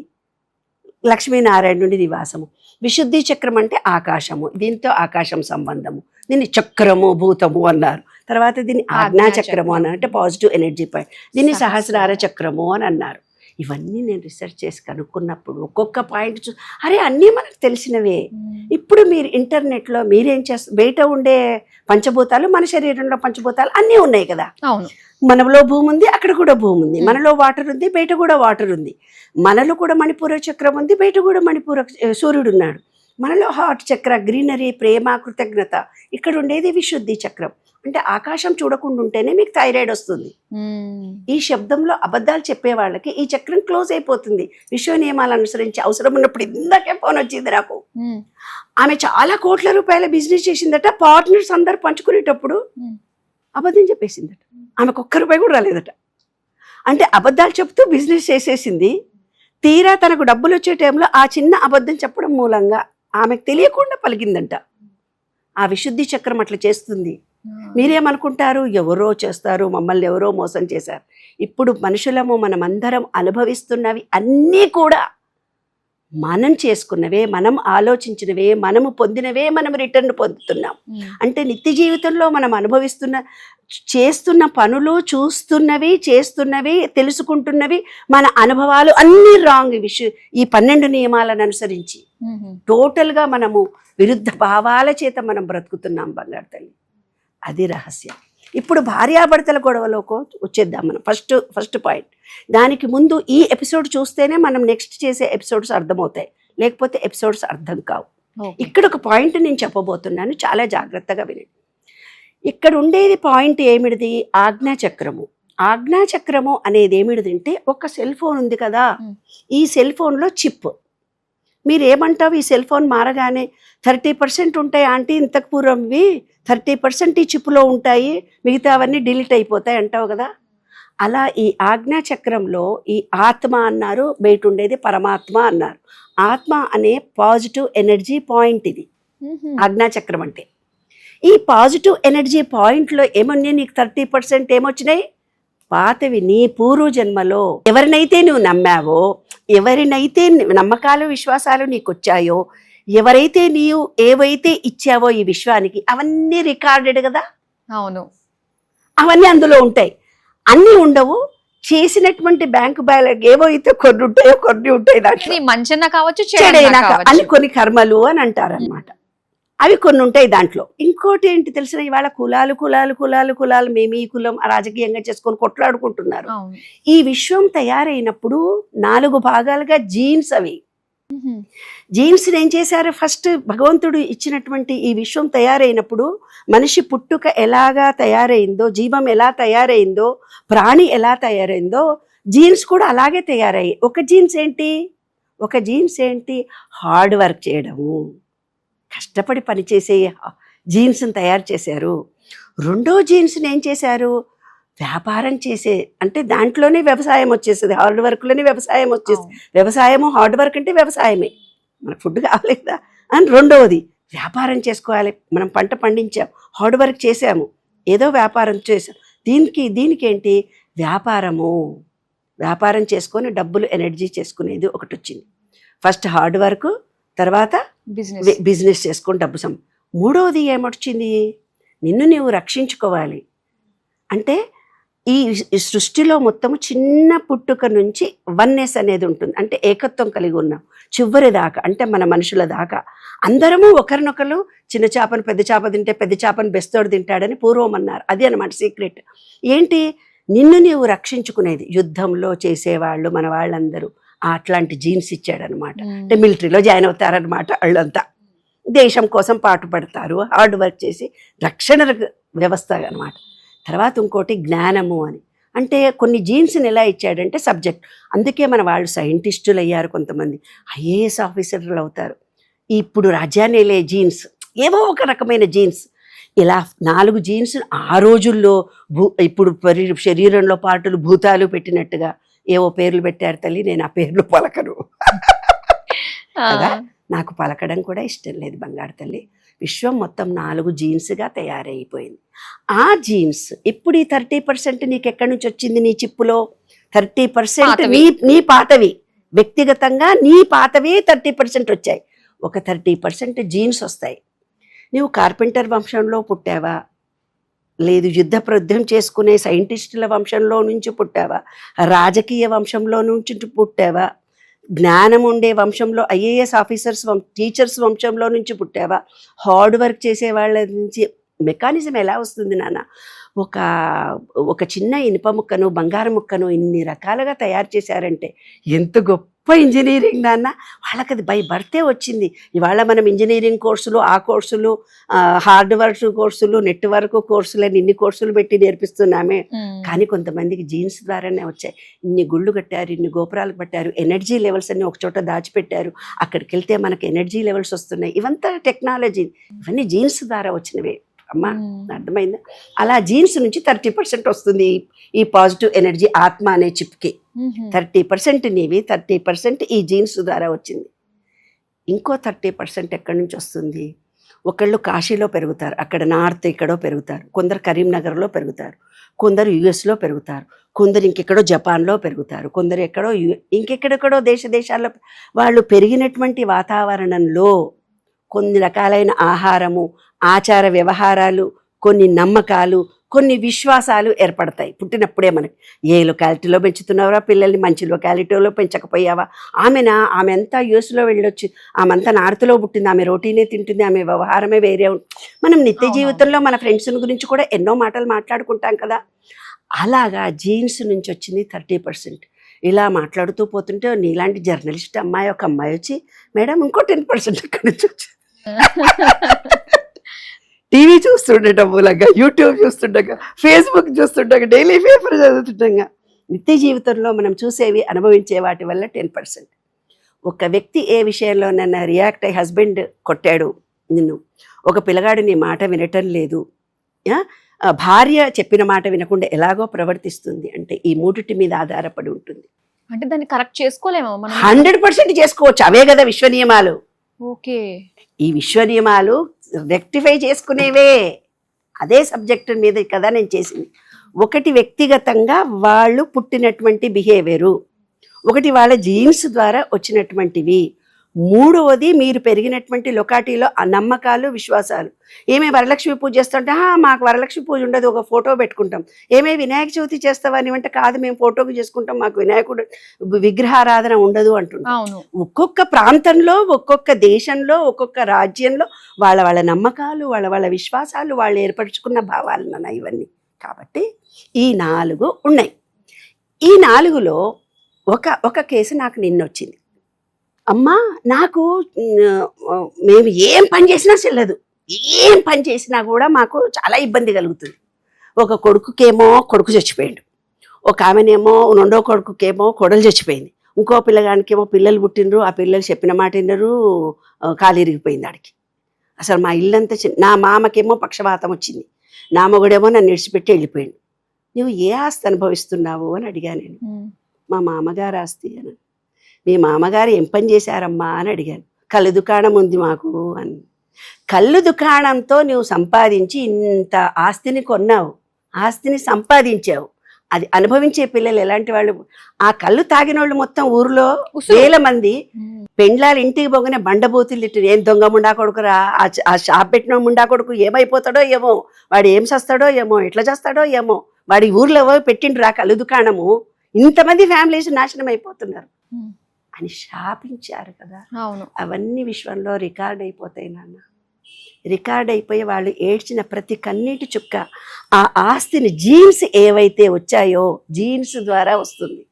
లక్ష్మీనారాయణ నుండి నివాసము. విశుద్ధి చక్రం అంటే ఆకాశము, దీంతో ఆకాశం సంబంధము, దీన్ని చక్రము, భూతము అన్నారు. తర్వాత దీన్ని ఆజ్ఞా చక్రము అన్నారు, అంటే పాజిటివ్ ఎనర్జీ పాయింట్. దీన్ని సహస్రార చక్రము అని అన్నారు. ఇవన్నీ నేను రీసెర్చ్ చేసి కనుక్కున్నప్పుడు ఒక్కొక్క పాయింట్ అరే అన్నీ మనకు తెలిసినవే. ఇప్పుడు మీరు ఇంటర్నెట్లో మీరేం చేస్తారు? బయట ఉండే పంచభూతాలు, మన శరీరంలో పంచభూతాలు అన్నీ ఉన్నాయి కదా. మనలో భూమి ఉంది, అక్కడ కూడా భూమి ఉంది. మనలో వాటర్ ఉంది, బయట కూడా వాటర్ ఉంది. మనలో కూడా మణిపూర చక్రం ఉంది, బయట కూడా సూర్యుడు ఉన్నాడు. మనలో హార్ట్ చక్ర, గ్రీనరీ, ప్రేమ, కృతజ్ఞత. ఇక్కడ ఉండేది విశుద్ధి చక్రం. అంటే ఆకాశం చూడకుండా ఉంటేనే మీకు థైరాయిడ్ వస్తుంది. ఈ శబ్దంలో అబద్ధాలు చెప్పే వాళ్ళకి ఈ చక్రం క్లోజ్ అయిపోతుంది. విశ్వ నియమాలు అనుసరించి అవసరం ఉన్నప్పుడు ఇందాకే ఫోన్ వచ్చింది నాకు. ఆమె చాలా కోట్ల రూపాయల బిజినెస్ చేసిందట. పార్ట్నర్స్ అందరు పంచుకునేటప్పుడు అబద్ధం చెప్పేసిందట. ఆమెకు ఒక్క రూపాయి కూడా రాలేదట. అంటే అబద్ధాలు చెప్తూ బిజినెస్ చేసేసింది. తీరా తనకు డబ్బులు వచ్చే టైంలో ఆ చిన్న అబద్ధం చెప్పడం మూలంగా ఆమెకు తెలియకుండా పలికిందంట. ఆ విశుద్ధి చక్రం అట్లా చేస్తుంది. మీరేమనుకుంటారు? ఎవరో చేస్తారు, మమ్మల్ని ఎవరో మోసం చేశారు. ఇప్పుడు మనుషులము మనమందరం అనుభవిస్తున్నవి అన్నీ కూడా మనం చేసుకున్నవే, మనం ఆలోచించినవే, మనము పొందినవే మనం రిటర్న్ పొందుతున్నాం. అంటే నిత్య జీవితంలో మనం చేస్తున్న పనులు, చూస్తున్నవి, చేస్తున్నవి, తెలుసుకుంటున్నవి, మన అనుభవాలు అన్నీ రాంగ్. ఈ 12 నియమాలను అనుసరించి టోటల్గా మనము విరుద్ధ భావాల చేత మనం బ్రతుకుతున్నాం బంగారు తల్లి. అది రహస్యం. ఇప్పుడు భార్యాభర్తల గొడవలోకి వచ్చేద్దాం మనం. First point. దానికి ముందు ఈ ఎపిసోడ్ చూస్తేనే మనం నెక్స్ట్ చేసే ఎపిసోడ్స్ అర్థమవుతాయి, లేకపోతే ఎపిసోడ్స్ అర్థం కావు. ఇక్కడ ఒక పాయింట్ నేను చెప్పబోతున్నాను, చాలా జాగ్రత్తగా వినండి. ఇక్కడ ఉండేది పాయింట్ ఏమిటిది? ఆజ్ఞాచక్రము. ఆజ్ఞాచక్రము అనేది ఏమిటిదంటే, ఒక సెల్ ఫోన్ ఉంది కదా, ఈ సెల్ ఫోన్లో చిప్. మీరు ఏమంటావు? ఈ సెల్ ఫోన్ మారగానే 30% ఉంటాయి ఆంటీ, ఇంతకు పూర్వంవి 30% ఈ చిప్లో ఉంటాయి, మిగతా అవన్నీ డిలీట్ అయిపోతాయి అంటావు కదా. అలా ఈ ఆజ్ఞాచక్రంలో ఈ ఆత్మ అన్నారు, బయట ఉండేది పరమాత్మ అన్నారు. ఆత్మ అనే పాజిటివ్ ఎనర్జీ పాయింట్ ఇది ఆజ్ఞాచక్రం అంటే. ఈ పాజిటివ్ ఎనర్జీ పాయింట్లో ఏమన్నా నీకు 30% ఏమొచ్చినాయి? పాతవి, నీ పూర్వ జన్మలో ఎవరినైతే నువ్వు నమ్మావో, ఎవరినైతే నమ్మకాలు విశ్వాసాలు నీకు వచ్చాయో, ఎవరైతే నీవు ఏవైతే ఇచ్చావో ఈ విశ్వానికి, అవన్నీ రికార్డెడ్ కదా. అవును, అవన్నీ అందులో ఉంటాయి. అన్నీ ఉండవు. చేసినటువంటి బ్యాంకు బ్యాలెన్స్ ఏవో అయితే కొన్ని ఉంటాయో కొన్ని ఉంటాయి, దాంట్లో మంచైనా కావచ్చు, చెడైనా అని కొన్ని కర్మలు అని అంటారు అనమాట. అవి కొన్ని ఉంటాయి దాంట్లో. ఇంకోటి ఏంటి తెలిసిన, ఇవాళ కులాలు కులాలు కులాలు కులాలు మేము ఈ కులం రాజకీయంగా చేసుకొని కొట్లాడుకుంటున్నారు. ఈ విశ్వం తయారైనప్పుడు 4 భాగాలుగా జీన్స్, అవి జీన్స్ ఏం చేశారు? ఫస్ట్ భగవంతుడు ఇచ్చినటువంటి ఈ విశ్వం తయారైనప్పుడు మనిషి పుట్టుక ఎలాగా తయారైందో, జీవం ఎలా తయారైందో, ప్రాణి ఎలా తయారైందో, జీన్స్ కూడా అలాగే తయారయ్యాయి. ఒక జీన్స్ ఏంటి? హార్డ్ వర్క్ చేయడము, కష్టపడి పనిచేసే జీన్స్ని తయారు చేశారు. రెండో జీన్స్ని ఏం చేశారు? వ్యాపారం చేసే, అంటే దాంట్లోనే వ్యవసాయం వచ్చేస్తుంది, హార్డ్ వర్క్లోనే వ్యవసాయం వచ్చేస్తుంది. వ్యవసాయము హార్డ్ వర్క్ అంటే వ్యవసాయమే, మన ఫుడ్ కావాలి కదా అని. రెండవది వ్యాపారం చేసుకోవాలి. మనం పంట పండించాం, హార్డ్ వర్క్ చేసాము, ఏదో వ్యాపారం చేసాం. దీనికి ఏంటి? వ్యాపారం చేసుకొని డబ్బులు ఎనర్జీ చేసుకునేది ఒకటి వచ్చింది. ఫస్ట్ హార్డ్ వర్క్, తర్వాత బిజినెస్ చేసుకొని డబ్బు మూడవది ఏమొచ్చింది? నిన్ను నీవు రక్షించుకోవాలి. అంటే ఈ సృష్టిలో మొత్తము చిన్న పుట్టుక నుంచి వన్నెస్ అనేది ఉంటుంది. అంటే ఏకత్వం కలిగి ఉన్నాం చివరి దాకా, అంటే మన మనుషుల దాకా అందరము ఒకరినొకరు. చిన్న చేపను పెద్ద చేప తింటే పెద్ద చేపను బెస్తోడు తింటాడని పూర్వం అన్నారు. అది అన్నమాట సీక్రెట్. ఏంటి? నిన్ను నీవు రక్షించుకునేది. యుద్ధంలో చేసేవాళ్ళు మన వాళ్ళందరూ అట్లాంటి జీన్స్ ఇచ్చాడనమాట. అంటే మిలిటరీలో జాయిన్ అవుతారనమాట వాళ్ళంతా. దేశం కోసం పాటుపడతారు, హార్డ్ వర్క్ చేసి రక్షణ వ్యవస్థ అనమాట. తర్వాత ఇంకోటి జ్ఞానము అని. అంటే కొన్ని జీన్స్ని ఎలా ఇచ్చాడంటే సబ్జెక్ట్. అందుకే మన వాళ్ళు సైంటిస్టులు అయ్యారు, కొంతమంది ఐఏఎస్ ఆఫీసర్లు అవుతారు. ఇప్పుడు రాజ్యాన్ని వెళ్ళే జీన్స్, ఏవో ఒక రకమైన జీన్స్. ఇలా 4 జీన్స్ ఆ రోజుల్లో ఇప్పుడు శరీరంలో పార్టులు భూతాలు పెట్టినట్టుగా ఏవో పేర్లు పెట్టారు తల్లి. నేను ఆ పేర్లు పలకను కదా, నాకు పలకడం కూడా ఇష్టం లేదు బంగారు తల్లి. విశ్వం మొత్తం 4 జీన్స్గా తయారైపోయింది. ఆ జీన్స్ ఇప్పుడు ఈ 30% నీకు ఎక్కడి నుంచి వచ్చింది? నీ చిప్పులో 30% నీ పాతవి, వ్యక్తిగతంగా నీ పాతవి 30% వచ్చాయి. ఒక 30% జీన్స్ వస్తాయి. నీవు కార్పెంటర్ వంశంలో పుట్టావా, లేదు యుద్ధం చేసుకునే సైంటిస్టుల వంశంలో నుంచి పుట్టావా, రాజకీయ వంశంలో నుంచి పుట్టావా, జ్ఞానం ఉండే వంశంలో ఐఏఎస్ ఆఫీసర్స్ టీచర్స్ వంశంలో నుంచి పుట్టావా, హార్డ్ వర్క్ చేసే వాళ్ళ నుంచి. మెకానిజం ఎలా వస్తుంది నాన్న? ఒక చిన్న ఇనుప ముక్కను, బంగారం ముక్కను ఇన్ని రకాలుగా తయారు చేశారంటే ఎంత గొప్ప ఇంజనీరింగ్ నాన్న, వాళ్ళకి అది బై బర్తే వచ్చింది. ఇవాళ మనం ఇంజనీరింగ్ కోర్సులు, ఆ కోర్సులు, హార్డ్ వర్క్ కోర్సులు, నెట్వర్క్ కోర్సులు అని ఇన్ని కోర్సులు పెట్టి నేర్పిస్తున్నామే. కానీ కొంతమందికి జీన్స్ ద్వారానే వచ్చాయి. ఇన్ని గుళ్ళు కట్టారు, ఇన్ని గోపురాలు కట్టారు, ఎనర్జీ లెవెల్స్ అన్ని ఒక చోట దాచిపెట్టారు, అక్కడికి వెళ్తే మనకి ఎనర్జీ లెవెల్స్ వస్తున్నాయి. ఇవంతా టెక్నాలజీ, ఇవన్నీ జీన్స్ ద్వారా వచ్చినవే అమ్మా, అర్థమైందా? అలా జీన్స్ నుంచి 30% వస్తుంది ఈ పాజిటివ్ ఎనర్జీ ఆత్మ అనే చిప్కి. 30% నీవి, 30% ఈ జీన్స్ ద్వారా వచ్చింది. ఇంకో 30% ఎక్కడి నుంచి వస్తుంది? ఒకళ్ళు కాశీలో పెరుగుతారు, అక్కడ నార్త్ ఎక్కడో పెరుగుతారు, కొందరు కరీంనగర్లో పెరుగుతారు, కొందరు యుఎస్లో పెరుగుతారు, కొందరు ఇంకెక్కడో జపాన్లో పెరుగుతారు, కొందరు ఎక్కడో ఇంకెక్కడెక్కడో దేశాల్లో. వాళ్ళు పెరిగినటువంటి వాతావరణంలో కొన్ని రకాలైన ఆహారము, ఆచార వ్యవహారాలు, కొన్ని నమ్మకాలు, కొన్ని విశ్వాసాలు ఏర్పడతాయి పుట్టినప్పుడే. మనకి ఏ లొకాలిటీలో పెంచుతున్నావా పిల్లల్ని, మంచి లొకాలిటీలో పెంచకపోయావా? ఆమె అంతా యూఎస్లో వెళ్ళొచ్చు, ఆమె అంతా నార్త్లో పుట్టింది, ఆమె రోటీనే తింటుంది, ఆమె వ్యవహారమే వేరే. మనం నిత్య జీవితంలో మన ఫ్రెండ్స్ గురించి కూడా ఎన్నో మాటలు మాట్లాడుకుంటాం కదా. అలాగా జీన్స్ నుంచి వచ్చింది 30%. ఇలా మాట్లాడుతూ పోతుంటే నీలాంటి జర్నలిస్ట్ అమ్మాయి ఒక అమ్మాయి వచ్చి, మేడం ఇంకో 10% ఎక్కడి నుంచి వచ్చింది. టీవీ చూస్తుండగా, మూలంగా యూట్యూబ్ చూస్తుండగా, ఫేస్బుక్ చూస్తుండగా, డైలీ పేపర్ చదువుతుండగా, నిత్య జీవితంలో మనం చూసేవి, అనుభవించే వాటి వల్ల 10%. ఒక వ్యక్తి ఏ విషయంలోనైనా రియాక్ట్ అయ్యి, హస్బెండ్ కొట్టాడు నిన్ను, ఒక పిల్లగాడు నీ మాట వినటం లేదు, భార్య చెప్పిన మాట వినకుండా ఎలాగో ప్రవర్తిస్తుంది అంటే ఈ మూడిటి మీద ఆధారపడి ఉంటుంది. అంటే దాన్ని కరెక్ట్ చేసుకోలేమో మనం? 100% చేసుకోవచ్చు. అవే కదా విశ్వ నియమాలు. ఓకే, ఈ విశ్వ నియమాలు రెక్టిఫై చేసుకునేవే. అదే సబ్జెక్టు మీద కదా నేను చేసింది. ఒకటి వ్యక్తిగతంగా వాళ్ళు పుట్టినటువంటి బిహేవియరు, ఒకటి వాళ్ళ జీన్స్ ద్వారా వచ్చినటువంటివి, మూడవది మీరు పెరిగినటువంటి లొకాలిటీలో ఆ నమ్మకాలు, విశ్వాసాలు. ఏమే వరలక్ష్మి పూజ చేస్తుంటే, మాకు వరలక్ష్మి పూజ ఉండదు, ఒక ఫోటో పెట్టుకుంటాం. ఏమే వినాయక చవితి చేస్తావా అని అంటే, కాదు మేము ఫోటోకి చేసుకుంటాం, మాకు వినాయకుడు విగ్రహారాధన ఉండదు అంటున్నాం. ఒక్కొక్క ప్రాంతంలో, ఒక్కొక్క దేశంలో, ఒక్కొక్క రాజ్యంలో వాళ్ళ వాళ్ళ నమ్మకాలు, వాళ్ళ వాళ్ళ విశ్వాసాలు, వాళ్ళు ఏర్పరచుకున్న భావాలు ఉన్నాయి ఇవన్నీ. కాబట్టి ఈ 4 ఉన్నాయి. ఈ 4లో ఒక కేసు నాకు నిన్నొచ్చింది. అమ్మా నాకు మేము ఏం పని చేసినా చెల్లదు, ఏం పని చేసినా కూడా మాకు చాలా ఇబ్బంది కలుగుతుంది. ఒక కొడుకుకేమో కొడుకు చచ్చిపోయాడు, ఒక ఆమెనేమో 2వ కొడుకుకేమో కొడలు చచ్చిపోయింది, ఇంకో పిల్లగానికేమో పిల్లలు పుట్టినరు, ఆ పిల్లలు చెప్పిన మాట విన్నరు, కాలిరిగిపోయింది ఆడికి. అసలు మా ఇల్లంతా నా మామకేమో పక్షవాతం వచ్చింది, నా మొగుడేమో నన్ను విడిచిపెట్టి వెళ్ళిపోయాడు. నువ్వు ఏ ఆస్తి అనుభవిస్తున్నావు అని అడిగాను నేను. మా మామగారు ఆస్తి అని. మీ మామగారు ఏం పని చేశారమ్మా అని అడిగాను. కళ్ళు దుకాణం ఉంది మాకు అని. కళ్ళు దుకాణంతో నువ్వు సంపాదించి ఇంత ఆస్తిని కొన్నావు, ఆస్తిని సంపాదించావు. అది అనుభవించే పిల్లలు ఎలాంటి వాళ్ళు? ఆ కళ్ళు తాగిన వాళ్ళు మొత్తం ఊరిలో వేల మంది. పెండ్లాలు ఇంటికి పోగానే బండబూతులు తిట్టు, ఏం దొంగ ముండా కొడుకురా, ఆ షాప్ పెట్టిన ముండా కొడుకు ఏమైపోతాడో ఏమో, వాడు ఏం చేస్తాడో ఏమో, ఎట్లా చేస్తాడో ఏమో, వాడి ఊర్లో పెట్టిండ్రు ఆ కళ్ళు దుకాణము, ఇంతమంది ఫ్యామిలీస్ నాశనం అయిపోతున్నారు అని శాపించారు కదా. అవన్నీ విశ్వంలో రికార్డ్ అయిపోతాయి నాన్న. రికార్డ్ అయిపోయి వాళ్ళు ఏడ్చిన ప్రతి కన్నీటి చుక్క ఆ ఆస్తిని, జీన్స్ ఏవైతే వచ్చాయో జీన్స్ ద్వారా వస్తుంది.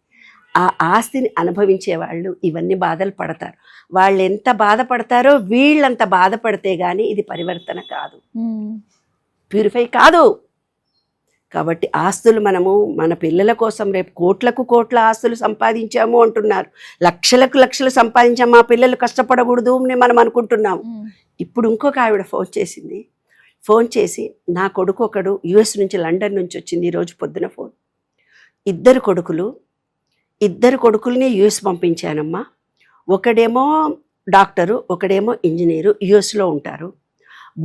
ఆ ఆస్తిని అనుభవించే వాళ్ళు ఇవన్నీ బాధలు పడతారు. వాళ్ళు ఎంత బాధపడతారో వీళ్ళంత బాధపడితే కానీ ఇది పరివర్తన కాదు, ప్యూరిఫై కాదు. కాబట్టి ఆస్తులు మనము మన పిల్లల కోసం రేపు కోట్ల ఆస్తులు సంపాదించాము అంటున్నారు, లక్షలు సంపాదించాము, మా పిల్లలు కష్టపడకూడదు అని మనం అనుకుంటున్నాము. ఇప్పుడు ఇంకొక ఆవిడ ఫోన్ చేసి నా కొడుకు ఒకడు యుఎస్ నుంచి, లండన్ నుంచి వచ్చింది ఈరోజు పొద్దున ఫోన్. 2 కొడుకుల్ని యుఎస్ పంపించానమ్మా. ఒకడేమో డాక్టరు, ఒకడేమో ఇంజనీరు, యుఎస్లో ఉంటారు.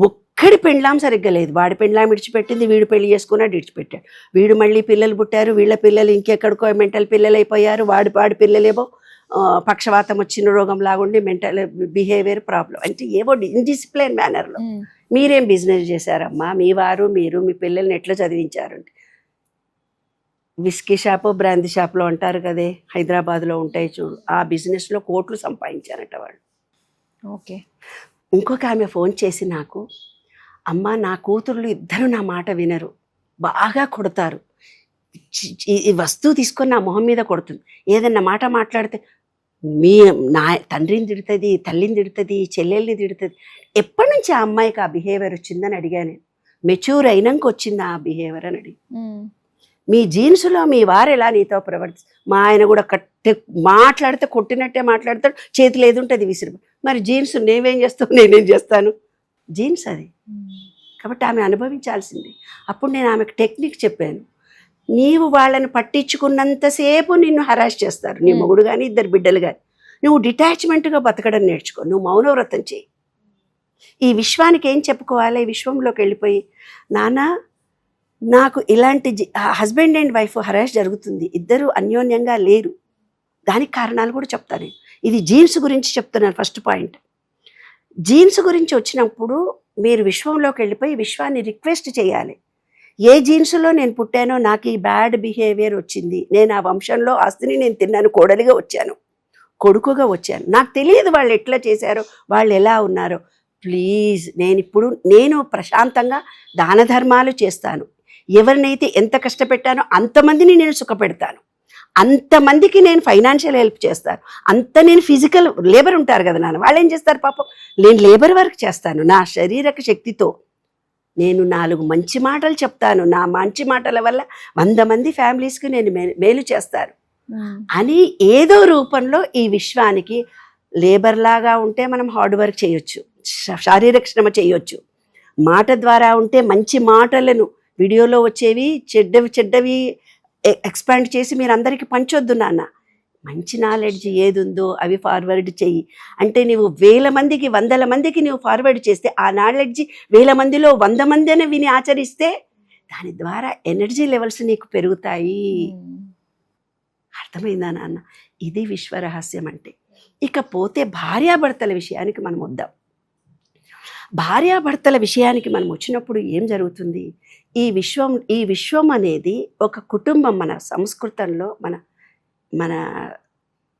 ఒక్కడి పెండ్లాం సరిగ్గా లేదు, వాడి పెండ్లాం విడిచిపెట్టింది, వీడు పెళ్లి చేసుకున్నాడు విడిచిపెట్టాడు, వీడు మళ్ళీ పిల్లలు పుట్టారు, వీళ్ళ పిల్లలు ఇంకెక్కడికో మెంటల్ పిల్లలు అయిపోయారు, వాడి పిల్లలేమో పక్షవాతం వచ్చిన రోగం లాగుండి మెంటల్ బిహేవియర్ ప్రాబ్లం, అంటే ఏవో ఇన్డిసిప్లైన్ మేనర్లో. మీరేం బిజినెస్ చేశారమ్మా, మీ వారు మీరు మీ పిల్లల్ని ఎట్లా చదివించారు అంటే, విస్కీ షాపు బ్రాందీ షాప్లో అంటారు కదే హైదరాబాద్లో ఉంటాయి చూడు, ఆ బిజినెస్లో కోట్లు సంపాదించారట వాళ్ళు. ఓకే. ఇంకొక ఆమె ఫోన్ చేసి నాకు, అమ్మ నా కూతుర్లు 2 నా మాట వినరు, బాగా కొడతారు, ఈ వస్తువు తీసుకొని నా మొహం మీద కొడుతుంది, ఏదన్నా మాట మాట్లాడితే మీ నా తండ్రిని తిడుతుంది, తల్లిని తిడుతుంది, చెల్లెల్ని తిడుతుంది. ఎప్పటి నుంచి ఆ అమ్మాయికి ఆ బిహేవియర్ వచ్చిందని అడిగాను. మెచ్యూర్ అయినాక వచ్చింది ఆ బిహేవియర్ అని అడిగి. మీ జీన్స్లో మీ వారు ఎలా నీతో మా ఆయన కూడా మాట్లాడితే కొట్టినట్టే మాట్లాడతాడు, చేతులు ఏది ఉంటుంది విసిరి. మరి జీన్స్ నేనేం చేస్తాను, నేనేం చేస్తాను, జీన్స్ అది. కాబట్టి ఆమె అనుభవించాల్సింది. అప్పుడు నేను ఆమెకు టెక్నిక్ చెప్పాను. నీవు వాళ్ళని పట్టించుకున్నంతసేపు నిన్ను హరాస్ చేస్తారు, నీ మొగుడు కానీ ఇద్దరు బిడ్డలు కానీ. నువ్వు డిటాచ్మెంట్గా బతకడం నేర్చుకో, నువ్వు మౌనవ్రతం చేయి. ఈ విశ్వానికి ఏం చెప్పుకోవాలి, ఈ విశ్వంలోకి వెళ్ళిపోయి నాన్న నాకు ఇలాంటి హస్బెండ్ అండ్ వైఫ్ హరాస్ జరుగుతుంది, ఇద్దరు అన్యోన్యంగా లేరు, దానికి కారణాలు కూడా చెప్తాను. ఇది జీన్స్ గురించి చెప్తున్నాను. ఫస్ట్ పాయింట్, జీన్స్ గురించి వచ్చినప్పుడు మీరు విశ్వంలోకి వెళ్ళిపోయి విశ్వాన్ని రిక్వెస్ట్ చేయాలి. ఏ జీన్స్లో నేను పుట్టానో నాకు ఈ బ్యాడ్ బిహేవియర్ వచ్చింది, నేను ఆ వంశంలో ఆస్తిని నేను తిన్నాను, కోడలిగా వచ్చాను, కొడుకుగా వచ్చాను, నాకు తెలియదు వాళ్ళు ఎట్లా చేశారో, వాళ్ళు ఎలా ఉన్నారో. ప్లీజ్ నేను ప్రశాంతంగా దాన ధర్మాలు చేస్తాను, ఎవరినైతే ఎంత కష్టపెట్టానో అంతమందిని నేను సుఖపెడతాను, అంతమందికి నేను ఫైనాన్షియల్ హెల్ప్ చేస్తాను, నేను ఫిజికల్ లేబర్ ఉంటారు కదా నాన్న, వాళ్ళు ఏం చేస్తారు పాపం, నేను లేబర్ వర్క్ చేస్తాను, నా శారీరక శక్తితో నేను 4 మంచి మాటలు చెప్తాను, నా మంచి మాటల వల్ల 100 మంది ఫ్యామిలీస్కి నేను మేలు చేస్తాను అని ఏదో రూపంలో ఈ విశ్వానికి. లేబర్ లాగా ఉంటే మనం హార్డ్ వర్క్ చేయొచ్చు, శారీరక శ్రమ చేయొచ్చు. మాట ద్వారా ఉంటే మంచి మాటలను వీడియోలో వచ్చేవి చెడ్డవి ఎక్స్పాండ్ చేసి మీరు అందరికీ పంచొద్దు నాన్న. మంచి నాలెడ్జ్ ఏది ఉందో అవి ఫార్వర్డ్ చెయ్యి. అంటే నువ్వు 1000 మందికి 100 మందికి నువ్వు ఫార్వర్డ్ చేస్తే ఆ నాలెడ్జ్ 1000 మందిలో 100 మంది అని విని ఆచరిస్తే దాని ద్వారా ఎనర్జీ లెవెల్స్ నీకు పెరుగుతాయి. అర్థమైందా నాన్న? ఇది విశ్వరహస్యం అంటే. ఇకపోతే భార్యాభర్తల విషయానికి మనం వద్దాం. భార్యాభర్తల విషయానికి మనం వచ్చినప్పుడు ఏం జరుగుతుంది, ఈ విశ్వం అనేది ఒక కుటుంబం. మన సంస్కృతంలో మన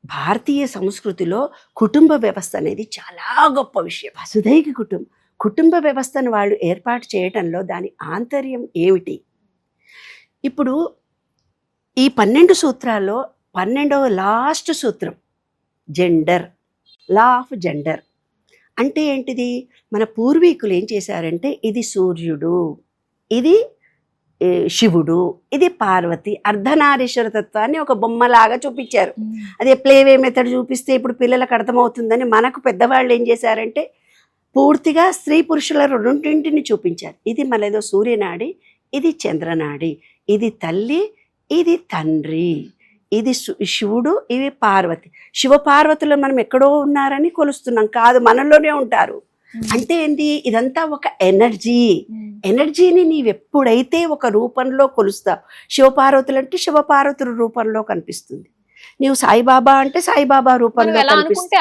భారతీయ సంస్కృతిలో కుటుంబ వ్యవస్థ అనేది చాలా గొప్ప విషయం. వసుధైక కుటుంబ వ్యవస్థను వాళ్ళు ఏర్పాటు చేయటంలో దాని ఆంతర్యం ఏమిటి? ఇప్పుడు ఈ 12 సూత్రాల్లో 12వ లాస్ట్ సూత్రం జెండర్, లా ఆఫ్ జెండర్. అంటే ఏంటిది? మన పూర్వీకులు ఏం చేశారంటే ఇది సూర్యుడు, ఇది శివుడు, ఇది పార్వతి, అర్ధనారీశ్వర తత్వాన్ని ఒక బొమ్మలాగా చూపించారు. అదే ప్లేవే మెథడ్ చూపిస్తే ఇప్పుడు పిల్లలకు అర్థమవుతుందని మనకు పెద్దవాళ్ళు ఏం చేశారంటే పూర్తిగా స్త్రీ పురుషుల రెండింటిని చూపించారు. ఇది మళ్ళేదో సూర్యనాడి, ఇది చంద్రనాడి, ఇది తల్లి, ఇది తండ్రి, ఇది శివుడు, ఇవి పార్వతి. శివపార్వతులు మనం ఎక్కడో ఉన్నారని కొలుస్తున్నాం, కాదు మనలోనే ఉంటారు. అంటే ఏంటి? ఇదంతా ఒక ఎనర్జీని నీవెప్పుడైతే ఒక రూపంలో కొలుస్తావు, శివపార్వతులు అంటే శివపార్వతుల రూపంలో కనిపిస్తుంది, నీవు సాయిబాబా అంటే సాయిబాబా రూపంలో కనిపిస్తుంది.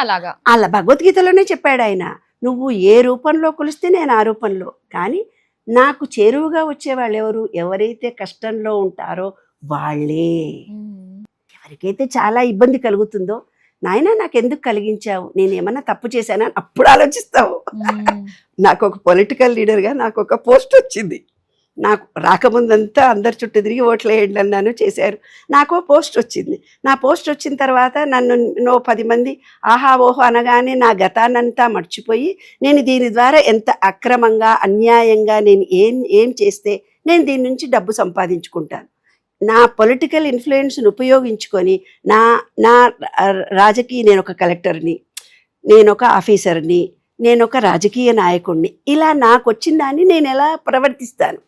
అలా భగవద్గీతలోనే చెప్పాడు ఆయన, నువ్వు ఏ రూపంలో కొలిస్తే నేను ఆ రూపంలో. కానీ నాకు చేరువుగా వచ్చేవాళ్ళు ఎవరైతే కష్టంలో ఉంటారో వాళ్ళే. ఎవరికైతే చాలా ఇబ్బంది కలుగుతుందో, నాయన నాకెందుకు కలిగించావు, నేను ఏమన్నా తప్పు చేశానా అప్పుడు ఆలోచిస్తావు. నాకు ఒక పొలిటికల్ లీడర్గా నాకు ఒక పోస్ట్ వచ్చింది. నాకు రాకముందంతా అందరి చుట్టూ తిరిగి ఓట్లు వేయండి అన్నాను, చేశారు. నాకు పోస్ట్ వచ్చింది. నా పోస్ట్ వచ్చిన తర్వాత నన్ను 10 మంది ఆహా ఓహో అనగానే నా గతాన్నంతా మర్చిపోయి నేను దీని ద్వారా ఎంత అక్రమంగా అన్యాయంగా నేను ఏం చేస్తే నేను దీని నుంచి డబ్బు సంపాదించుకుంటాను, నా పొలిటికల్ ఇన్ఫ్లుయెన్స్ని ఉపయోగించుకొని నా రాజకీయ, నేను ఒక కలెక్టర్ని, నేను ఒక ఆఫీసర్ని, నేను ఒక రాజకీయ నాయకుడిని, ఇలా నాకు వచ్చిన దాన్ని నేను ఎలా ప్రవర్తిస్తాను,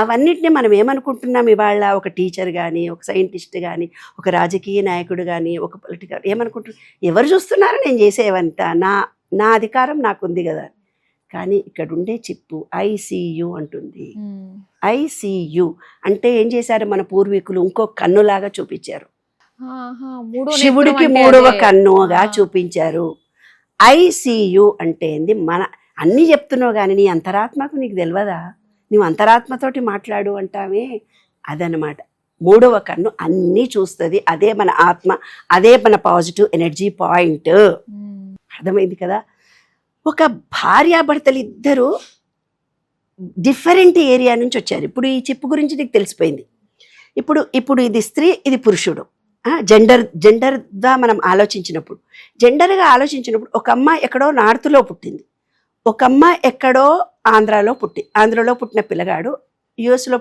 అవన్నిటిని మనం ఏమనుకుంటున్నాం ఇవాళ, ఒక టీచర్ కానీ, ఒక సైంటిస్ట్ కానీ, ఒక రాజకీయ నాయకుడు కానీ, ఒక పొలిటికల్ ఏమనుకుంటున్నారు, ఎవరు చూస్తున్నారో నేను చేసేవంతా, నా అధికారం నాకుంది కదా. కానీ ఇక్కడ ఉండే చిప్పు ఐసీయు అంటుంది. ఐసీయు అంటే ఏం చేశారు మన పూర్వీకులు, ఇంకో కన్నులాగా చూపించారు, శివుడికి 3వ కన్నుగా చూపించారు. ఐసీయు అంటే ఏంది? మన అన్నీ చెప్తున్నావు కానీ నీ అంతరాత్మకు నీకు తెలియదా, నువ్వు అంతరాత్మతోటి మాట్లాడు అంటావే, అదనమాట. 3వ కన్ను అన్నీ చూస్తుంది, అదే మన ఆత్మ, అదే మన పాజిటివ్ ఎనర్జీ పాయింట్. అర్థమైంది కదా? ఒక భార్యాభర్తలు ఇద్దరు డిఫరెంట్ ఏరియా నుంచి వచ్చారు. ఇప్పుడు ఈ చిప్పు గురించి నీకు తెలిసిపోయింది. ఇప్పుడు ఇది స్త్రీ, ఇది పురుషుడు జెండర్గా మనం జెండర్గా ఆలోచించినప్పుడు ఒక అమ్మాయి ఎక్కడో నార్త్లో పుట్టింది, ఒక అమ్మాయి ఎక్కడో ఆంధ్రాలో పుట్టిన పిల్లగాడు యుఎస్లో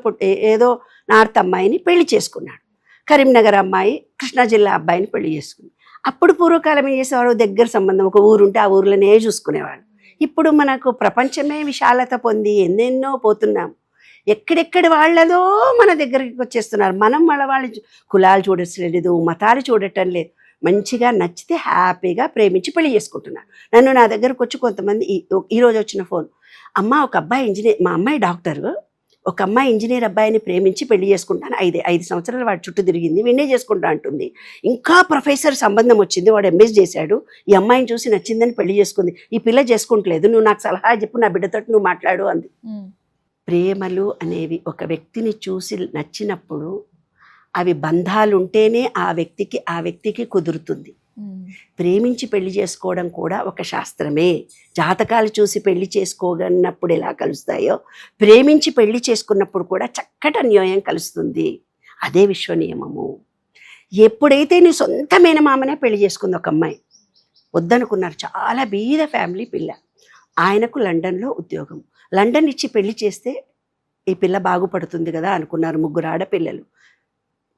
ఏదో నార్త్ అమ్మాయిని పెళ్లి చేసుకున్నాడు. కరీంనగర్ అమ్మాయి కృష్ణా జిల్లా అబ్బాయిని పెళ్లి చేసుకుంది. అప్పుడు పూర్వకాలం ఏం చేసేవాడు, దగ్గర సంబంధం ఒక ఊరుంటే ఆ ఊర్లోనే చూసుకునేవాడు. ఇప్పుడు మనకు ప్రపంచమే విశాలత పొంది ఎన్నెన్నో పోతున్నాం. ఎక్కడెక్కడి వాళ్ళదో మన దగ్గరికి వచ్చేస్తున్నారు. మనం వాళ్ళ కులాలు చూడట్లేదు, మతాలు చూడటం లేదు. మంచిగా నచ్చితే హ్యాపీగా ప్రేమించి పెళ్లి చేసుకుంటున్నారు. నా దగ్గరకు వచ్చి కొంతమంది ఈరోజు వచ్చిన ఫోన్, అమ్మ ఒక అబ్బాయి ఇంజనీర్, మా అమ్మాయి డాక్టరు, ఒక అమ్మాయి ఇంజనీర్ అబ్బాయిని ప్రేమించి పెళ్లి చేసుకుంటాను, 5 సంవత్సరాలు వాడు చుట్టూ తిరిగింది, విన్నే చేసుకుంటా అంటుంది. ఇంకా ప్రొఫెసర్ సంబంధం వచ్చింది, వాడు ఎంఎస్ చేశాడు, ఈ అమ్మాయిని చూసి నచ్చిందని పెళ్లి చేసుకుంది, ఈ పిల్ల చేసుకుంటలేదు, నువ్వు నాకు సలహా చెప్పు, నా బిడ్డతో నువ్వు మాట్లాడు అంది. ప్రేమలు అనేవి ఒక వ్యక్తిని చూసి నచ్చినప్పుడు అవి బంధాలు ఉంటేనే ఆ వ్యక్తికి కుదురుతుంది. ప్రేమించి పెళ్లి చేసుకోవడం కూడా ఒక శాస్త్రమే. జాతకాలు చూసి పెళ్లి చేసుకోగన్నప్పుడు ఎలా కలుస్తాయో ప్రేమించి పెళ్లి చేసుకున్నప్పుడు కూడా చక్కటి అన్యోన్యం కలుస్తుంది. అదే విశ్వ నియమము. ఎప్పుడైతే నీ సొంత మేనమామనే పెళ్లి చేసుకుంది ఒక అమ్మాయి, వద్దనుకున్నారు, చాలా బీద ఫ్యామిలీ పిల్ల, ఆయనకు లండన్లో ఉద్యోగం, లండన్ ఇచ్చి పెళ్లి చేస్తే ఈ పిల్ల బాగుపడుతుంది కదా అనుకున్నారు. 3 ఆడపిల్లలు,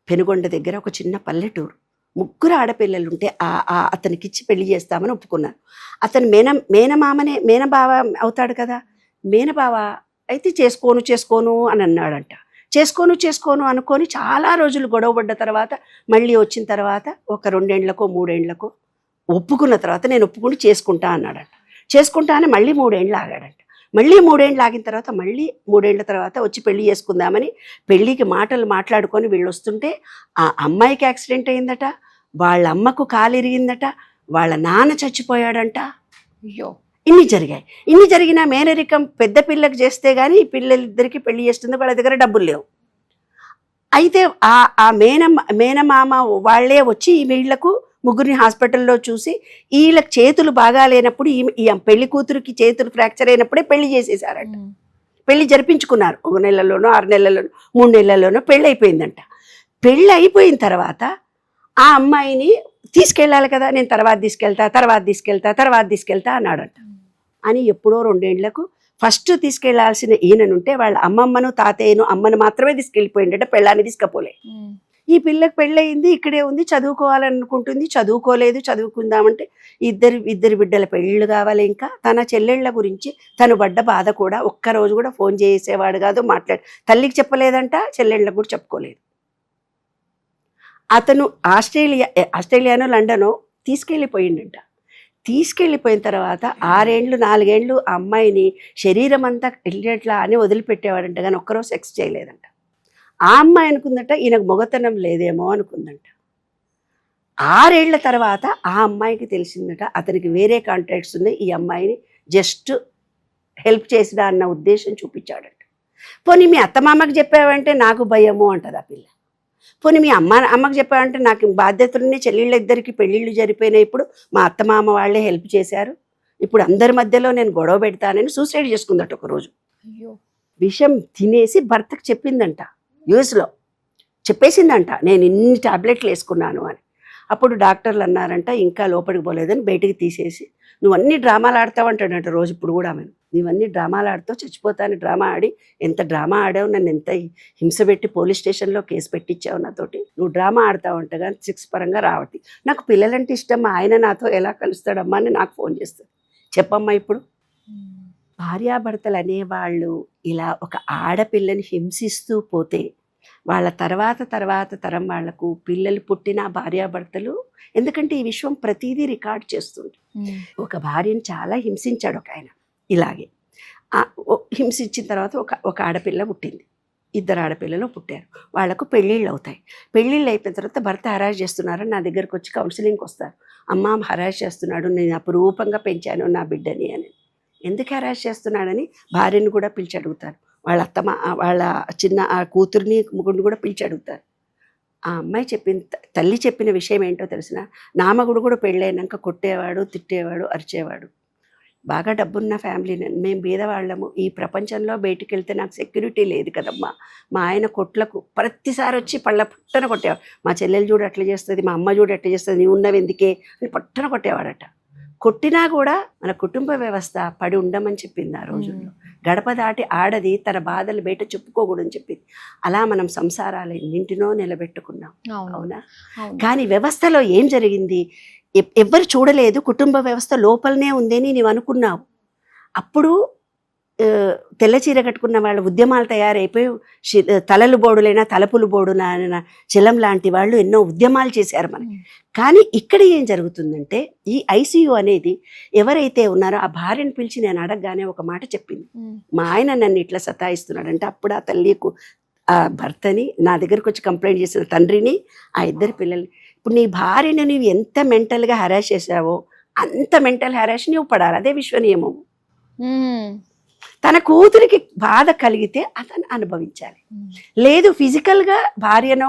పెనుగొండ దగ్గర ఒక చిన్న పల్లెటూరు, 3 ఆడపిల్లలు ఉంటే అతనికిచ్చి పెళ్లి చేస్తామని ఒప్పుకున్నారు. అతను మేనబావ అవుతాడు కదా, మేనబావ అయితే చేసుకోను అని అన్నాడంట. చేసుకోను అనుకొని చాలా రోజులు గొడవపడ్డ తర్వాత మళ్ళీ వచ్చిన తర్వాత ఒక 2 ఏళ్లకో 3 ఏళ్లకో ఒప్పుకున్న తర్వాత నేను ఒప్పుకుని చేసుకుంటా అన్నాడంట. చేసుకుంటా అని మళ్ళీ 3 ఏళ్ళు ఆగాడంట. మళ్ళీ 3 ఏళ్ళు ఆగిన తర్వాత మళ్ళీ 3 ఏళ్ల తర్వాత వచ్చి పెళ్లి చేసుకుందామని పెళ్లికి మాట్లాడుకొని వీళ్ళు వస్తుంటే ఆ అమ్మాయికి యాక్సిడెంట్ అయిందట, వాళ్ళ అమ్మకు కాలు ఇరిగిందట, వాళ్ళ నాన్న చచ్చిపోయాడంట. అయ్యో, ఇన్ని జరిగినా మేనరికం పెద్ద పిల్లకి చేస్తే కానీ ఈ పిల్లలిద్దరికి పెళ్లి చేస్తుంది, వాళ్ళ దగ్గర డబ్బులు లేవు. అయితే ఆ మేనమామ వాళ్ళే వచ్చి ఈ వీళ్లకు 3 హాస్పిటల్లో చూసి వీళ్ళకి చేతులు బాగా లేనప్పుడు ఈ పెళ్లి కూతురికి చేతులు ఫ్రాక్చర్ అయినప్పుడే పెళ్లి చేసేసారట. పెళ్లి జరిపించుకున్నారు. 1 నెలలోనో 6 నెలల్లోనో 3 నెలల్లోనో పెళ్ళి అయిపోయిందంట. పెళ్ళి అయిపోయిన తర్వాత ఆ అమ్మాయిని తీసుకెళ్ళాలి కదా, నేను తర్వాత తీసుకెళ్తా అన్నాడంట. అని ఎప్పుడో 2 ఏళ్లకు ఫస్ట్ తీసుకెళ్లాల్సిన ఈయననుంటే వాళ్ళ అమ్మమ్మను తాతయ్యను అమ్మను మాత్రమే తీసుకెళ్ళిపోయిందట, పెళ్ళాన్ని తీసుకపోలే. ఈ పిల్లకి పెళ్ళయింది, ఇక్కడే ఉంది, చదువుకోవాలనుకుంటుంది, చదువుకోలేదు. చదువుకుందామంటే ఇద్దరు బిడ్డల పెళ్ళిళ్ళు కావాలి. ఇంకా తన చెల్లెళ్ళ గురించి తను పడ్డ బాధ కూడా ఒక్కరోజు కూడా ఫోన్ చేసేవాడు కాదు, తల్లికి చెప్పలేదంట, చెల్లెళ్ళకు కూడా చెప్పుకోలేదు. అతను ఆస్ట్రేలియానో లండనో తీసుకెళ్ళిపోయిండంట. తీసుకెళ్ళిపోయిన తర్వాత 6 ఏళ్ళు 4 ఏళ్ళు ఆ అమ్మాయిని శరీరం అంతా వెళ్ళేట్లా అని వదిలిపెట్టేవాడంట, కానీ ఒక్కరోజు సెక్స్ చేయలేదంట. ఆ అమ్మాయి అనుకుందట ఈయనకు మొగతనం లేదేమో అనుకుందంట. 6 ఏళ్ల తర్వాత ఆ అమ్మాయికి తెలిసిందట అతనికి వేరే కాంట్రాక్ట్స్ ఉన్నాయి, ఈ అమ్మాయిని జస్ట్ హెల్ప్ చేసినా అన్న ఉద్దేశం చూపించాడంట. పోనీ మీ అత్తమామకి చెప్పావంటే నాకు భయము అంటది ఆ పిల్ల. పోనీ మీ అమ్మకి చెప్పావంటే నాకు బాధ్యతలునే, చెల్లెళ్ళిద్దరికి పెళ్ళిళ్ళు జరిపోయినాయి, ఇప్పుడు మా అత్తమామ వాళ్ళే హెల్ప్ చేశారు, ఇప్పుడు అందరి మధ్యలో నేను గొడవ పెడతానని సూసైడ్ చేసుకుందట ఒకరోజు. విషం తినేసి భర్తకు చెప్పిందంట, యూఎస్లో చెప్పేసిందంట, నేను ఇన్ని టాబ్లెట్లు వేసుకున్నాను అని. అప్పుడు డాక్టర్లు అన్నారంట ఇంకా లోపలికి పోలేదని బయటికి తీసేసి, నువ్వు అన్ని డ్రామాలు ఆడతావంటాడంట రోజు. ఇప్పుడు కూడా ఆమెను, నువ్వన్నీ డ్రామాలు ఆడుతావు, చచ్చిపోతాను డ్రామా ఆడి, ఎంత డ్రామా ఆడావు, నన్ను ఎంత హింస పెట్టి పోలీస్ స్టేషన్లో కేసు పెట్టించావు నాతోటి, నువ్వు డ్రామా ఆడతావంట కానీ సెక్స్ పరంగా రావటి. నాకు పిల్లలంటే ఇష్టం, ఆయన నాతో ఎలా కలుస్తాడమ్మా అని నాకు ఫోన్ చేస్తాడు. చెప్పమ్మా ఇప్పుడు భార్యాభర్తలు అనేవాళ్ళు ఇలా ఒక ఆడపిల్లని హింసిస్తూ పోతే వాళ్ళ తర్వాత తరం వాళ్లకు పిల్లలు పుట్టిన భార్యాభర్తలు, ఎందుకంటే ఈ విశ్వం ప్రతిదీ రికార్డ్ చేస్తుంది. ఒక భార్యను చాలా హింసించాడు ఒక ఆయన, ఇలాగే హింసించిన తర్వాత ఒక ఆడపిల్ల పుట్టింది, 2 ఆడపిల్లలు పుట్టారు, వాళ్లకు పెళ్ళిళ్ళు అవుతాయి. పెళ్ళిళ్ళు అయిపోయిన తర్వాత భర్త హరాజ్ చేస్తున్నారని నా దగ్గరకు వచ్చి కౌన్సిలింగ్కి వస్తారు. అమ్మ హరాజ్ చేస్తున్నాడు, నేను అపురూపంగా పెంచాను నా బిడ్డని అని. ఎందుకు హరాజ్ చేస్తున్నాడని భార్యను కూడా పిలిచి అడుగుతారు, వాళ్ళ వాళ్ళ చిన్న ఆ కూతుర్ని ముగ్గురిని కూడా పిలిచి అడుగుతారు. ఆ అమ్మాయి తల్లి చెప్పిన విషయం ఏంటో తెలిసిన, నామగుడు కూడా పెళ్ళైనాక కొట్టేవాడు, తిట్టేవాడు, అరిచేవాడు. బాగా డబ్బున్న ఫ్యామిలీ, మేము బీదవాళ్ళము, ఈ ప్రపంచంలో బయటికి వెళ్తే నాకు సెక్యూరిటీ లేదు కదమ్మా. మా ఆయన కొట్లకు ప్రతిసారి వచ్చి పళ్ళ పుట్టన కొట్టేవాడు. మా చెల్లెలు చూడు అట్లా చేస్తుంది, మా అమ్మ చూడు ఎట్లా చేస్తుంది, నీవు ఉన్నవి ఎందుకే అని పట్టన కొట్టేవాడట. కొట్టినా కూడా మన కుటుంబ వ్యవస్థ పడి ఉండమని చెప్పింది ఆ రోజుల్లో. గడప దాటి ఆడది తన బాధలు బయట చెప్పుకోకూడదని చెప్పింది. అలా మనం సంసారాలు ఎన్నింటినో నిలబెట్టుకున్నాం, అవునా? కానీ వ్యవస్థలో ఏం జరిగింది, ఎవ్వరు చూడలేదు, కుటుంబ వ్యవస్థ లోపలనే ఉందని నీవు అనుకున్నావు. అప్పుడు తెల్ల చీర కట్టుకున్న వాళ్ళ ఉద్యమాలు తయారైపోయి తలలు బోడులైనా తలపులు బోడులైనా చలం లాంటి వాళ్ళు ఎన్నో ఉద్యమాలు చేశారు మనకి. కానీ ఇక్కడ ఏం జరుగుతుందంటే ఈ ఐసీయూ అనేది ఎవరైతే ఉన్నారో ఆ భార్యను పిలిచి నేను అడగగానే ఒక మాట చెప్పింది, మా ఆయన నన్ను ఇట్లా సతాయిస్తున్నాడు అంటే. అప్పుడు ఆ తల్లికు ఆ భర్తని, నా దగ్గరకు వచ్చి కంప్లైంట్ చేసిన తండ్రిని, ఆ ఇద్దరు పిల్లల్ని, ఇప్పుడు నీ భార్యను నీవు ఎంత మెంటల్గా హెరాస్ చేసావో అంత మెంటల్ హెరాస్ నీవు పడాలి. అదే విశ్వనియమం. తన కూతురికి బాధ కలిగితే అతను అనుభవించాలి. లేదు ఫిజికల్గా భార్యనో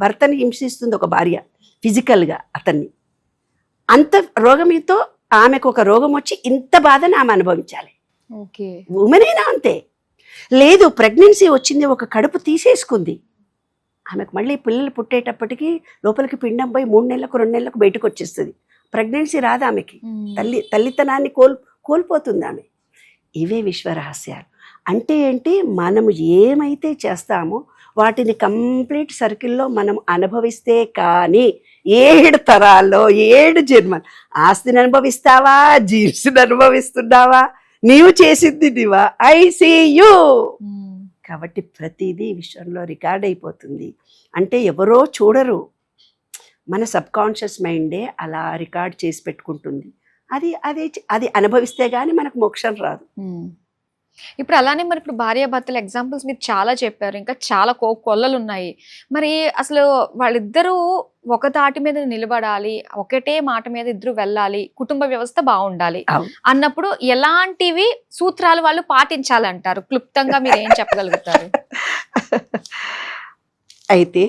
భర్తని హింసిస్తుంది ఒక భార్య ఫిజికల్గా అతన్ని, అంత రోగంతో ఆమెకు ఒక రోగం వచ్చి ఇంత బాధను ఆమె అనుభవించాలి. ఉమెన్ అయినా అంతే. లేదు ప్రెగ్నెన్సీ వచ్చింది, ఒక కడుపు తీసేసుకుంది, ఆమెకు మళ్ళీ పిల్లలు పుట్టేటప్పటికి లోపలికి పిండం పోయి 3 నెలలకు 2 నెలలకు బయటకు వచ్చేస్తుంది. ప్రెగ్నెన్సీ రాదు ఆమెకి, తల్లితనాన్ని కోల్పోతుంది ఆమె. ఇవే విశ్వరహస్యాలు. అంటే ఏంటి, మనము ఏమైతే చేస్తామో వాటిని కంప్లీట్ సర్కిల్లో మనం అనుభవిస్తే కానీ 7 తరాల్లో 7 జన్మలు ఆస్తిని అనుభవిస్తావా, జీన్స్ని అనుభవిస్తున్నావా, నీవు చేసింది నీవా, ఐసీయూ. కాబట్టి ప్రతిదీ విశ్వంలో రికార్డ్ అయిపోతుంది. అంటే ఎవరో చూడరు, మన సబ్కాన్షియస్ మైండే అలా రికార్డ్ చేసి పెట్టుకుంటుంది. అది అనుభవిస్తే గానీ మనకు మోక్షం రాదు. ఇప్పుడు అలానే మరి ఇప్పుడు భార్యాభర్తల ఎగ్జాంపుల్స్ మీరు చాలా చెప్పారు, ఇంకా చాలా కొల్లలు ఉన్నాయి. మరి అసలు వాళ్ళిద్దరూ ఒక తాటి మీద నిలబడాలి, ఒకటే మాట మీద ఇద్దరు వెళ్ళాలి, కుటుంబ వ్యవస్థ బాగుండాలి అన్నప్పుడు ఎలాంటివి సూత్రాలు వాళ్ళు పాటించాలంటారు? క్లుప్తంగా మీరు ఏం చెప్పగలుగుతారు? అయితే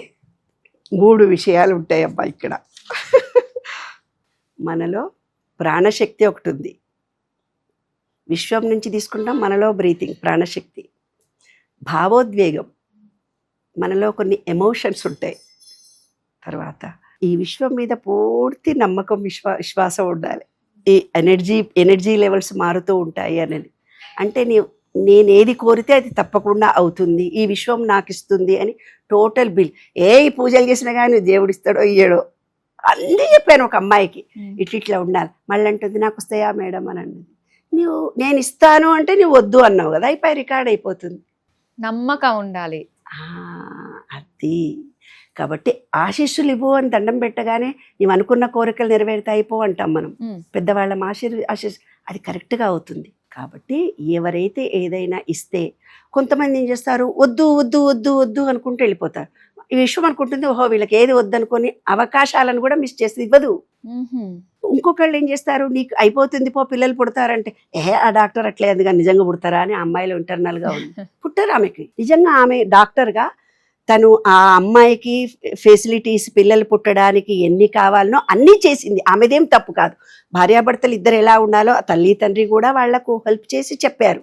3 విషయాలు ఉంటాయమ్మా ఇక్కడ. మనలో ప్రాణశక్తి ఒకటి ఉంది, విశ్వం నుంచి తీసుకుంటాం, మనలో బ్రీతింగ్ ప్రాణశక్తి, భావోద్వేగం, మనలో కొన్ని ఎమోషన్స్ ఉంటాయి. తర్వాత ఈ విశ్వం మీద పూర్తి నమ్మకం, విశ్వాసం ఉండాలి. ఈ ఎనర్జీ లెవెల్స్ మారుతూ ఉంటాయి అనేది. అంటే నేను ఏది కోరితే అది తప్పకుండా అవుతుంది, ఈ విశ్వం నాకు ఇస్తుంది అని టోటల్ బిల్. ఈ పూజలు చేసినా కానీ దేవుడు ఇస్తాడో ఇయ్యడో అన్నీ చెప్పాను ఒక అమ్మాయికి, ఇట్లా ఉండాలి. మళ్ళీ అంటుంది నాకు వస్తాయా మేడం అని అన్నది. నేను ఇస్తాను అంటే నువ్వు వద్దు అన్నావు కదా, అయిపోయి రికార్డ్ అయిపోతుంది. నమ్మకం ఉండాలి అది. కాబట్టి ఆశీస్సులు ఇవ్వు అని దండం పెట్టగానే నీవు అనుకున్న కోరికలు నెరవేరుతాయిపో అంటాం మనం పెద్దవాళ్ళం. ఆశీస్సు అది కరెక్ట్గా అవుతుంది. కాబట్టి ఎవరైతే ఏదైనా ఇస్తే, కొంతమంది ఏం చేస్తారు, వద్దు వద్దు వద్దు వద్దు అనుకుంటూ వెళ్ళిపోతారు. ఈ విషయం అనుకుంటుంది ఓహో వీళ్ళకి ఏది వద్దనుకొని అవకాశాలను కూడా మిస్ చేసి ఇవ్వదు. ఇంకొకళ్ళు ఏం చేస్తారు, నీకు అయిపోతుంది పో పిల్లలు పుడతారంటే, ఆ డాక్టర్ అట్లే అందుగా నిజంగా పుడతారా అని అమ్మాయిలు ఇంటర్నల్గా ఉంది. పుట్టారు ఆమెకి నిజంగా, ఆమె డాక్టర్గా తను ఆ అమ్మాయికి ఫెసిలిటీస్, పిల్లలు పుట్టడానికి ఎన్ని కావాలనో అన్నీ చేసింది. ఆమెదేం తప్పు కాదు. భార్యాభర్తలు ఇద్దరు ఎలా ఉండాలో ఆ తల్లి తండ్రి కూడా వాళ్లకు హెల్ప్ చేసి చెప్పారు.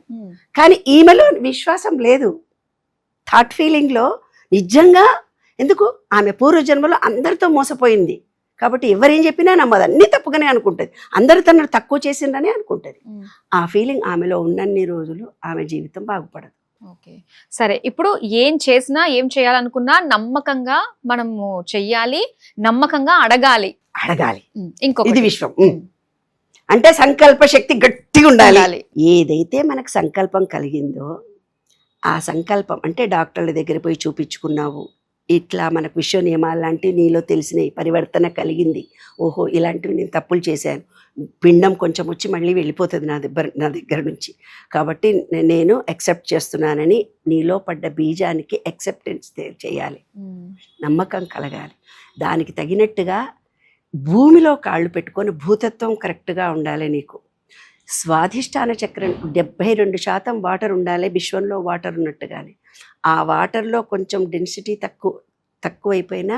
కానీ ఈమెలో విశ్వాసం లేదు, థాట్ ఫీలింగ్లో నిజంగా. ఎందుకు, ఆమె పూర్వజన్మలో అందరితో మోసపోయింది కాబట్టి ఎవరేం చెప్పినా నమ్మదు, అన్నీ తప్పుగానే అనుకుంటుంది, అందరూ తనను తక్కువ చేసిందని అనుకుంటుంది. ఆ ఫీలింగ్ ఆమెలో ఉన్నన్ని రోజులు ఆమె జీవితం బాగుపడదు. ఓకే, సరే. ఇప్పుడు ఏం చేసినా ఏం చేయాలనుకున్నా నమ్మకంగా మనము చెయ్యాలి, నమ్మకంగా అడగాలి. ఇంకొక ఇది విశ్వం అంటే సంకల్ప శక్తి గట్టిగా ఉండాలి. ఏదైతే మనకు సంకల్పం కలిగిందో ఆ సంకల్పం అంటే డాక్టర్ల దగ్గర పోయి చూపించుకున్నావు, ఇట్లా మనకు విశ్వ నియమాలు లాంటివి నీలో తెలిసినాయి, పరివర్తన కలిగింది, ఓహో ఇలాంటివి నేను తప్పులు చేశాను, పిండం కొంచెం వచ్చి మళ్ళీ వెళ్ళిపోతుంది నా దగ్గర నుంచి, కాబట్టి నేను యాక్సెప్ట్ చేస్తున్నానని నీలో పడ్డ బీజానికి యాక్సెప్టెన్స్ చేయాలి, నమ్మకం కలగాలి. దానికి తగినట్టుగా భూమిలో కాళ్ళు పెట్టుకొని భూతత్వం కరెక్ట్గా ఉండాలి. నీకు స్వాధిష్టాన చక్రం 72% వాటర్ ఉండాలి, విశ్వంలో వాటర్ ఉన్నట్టుగానే. ఆ వాటర్లో కొంచెం డెన్సిటీ తక్కువైపోయినా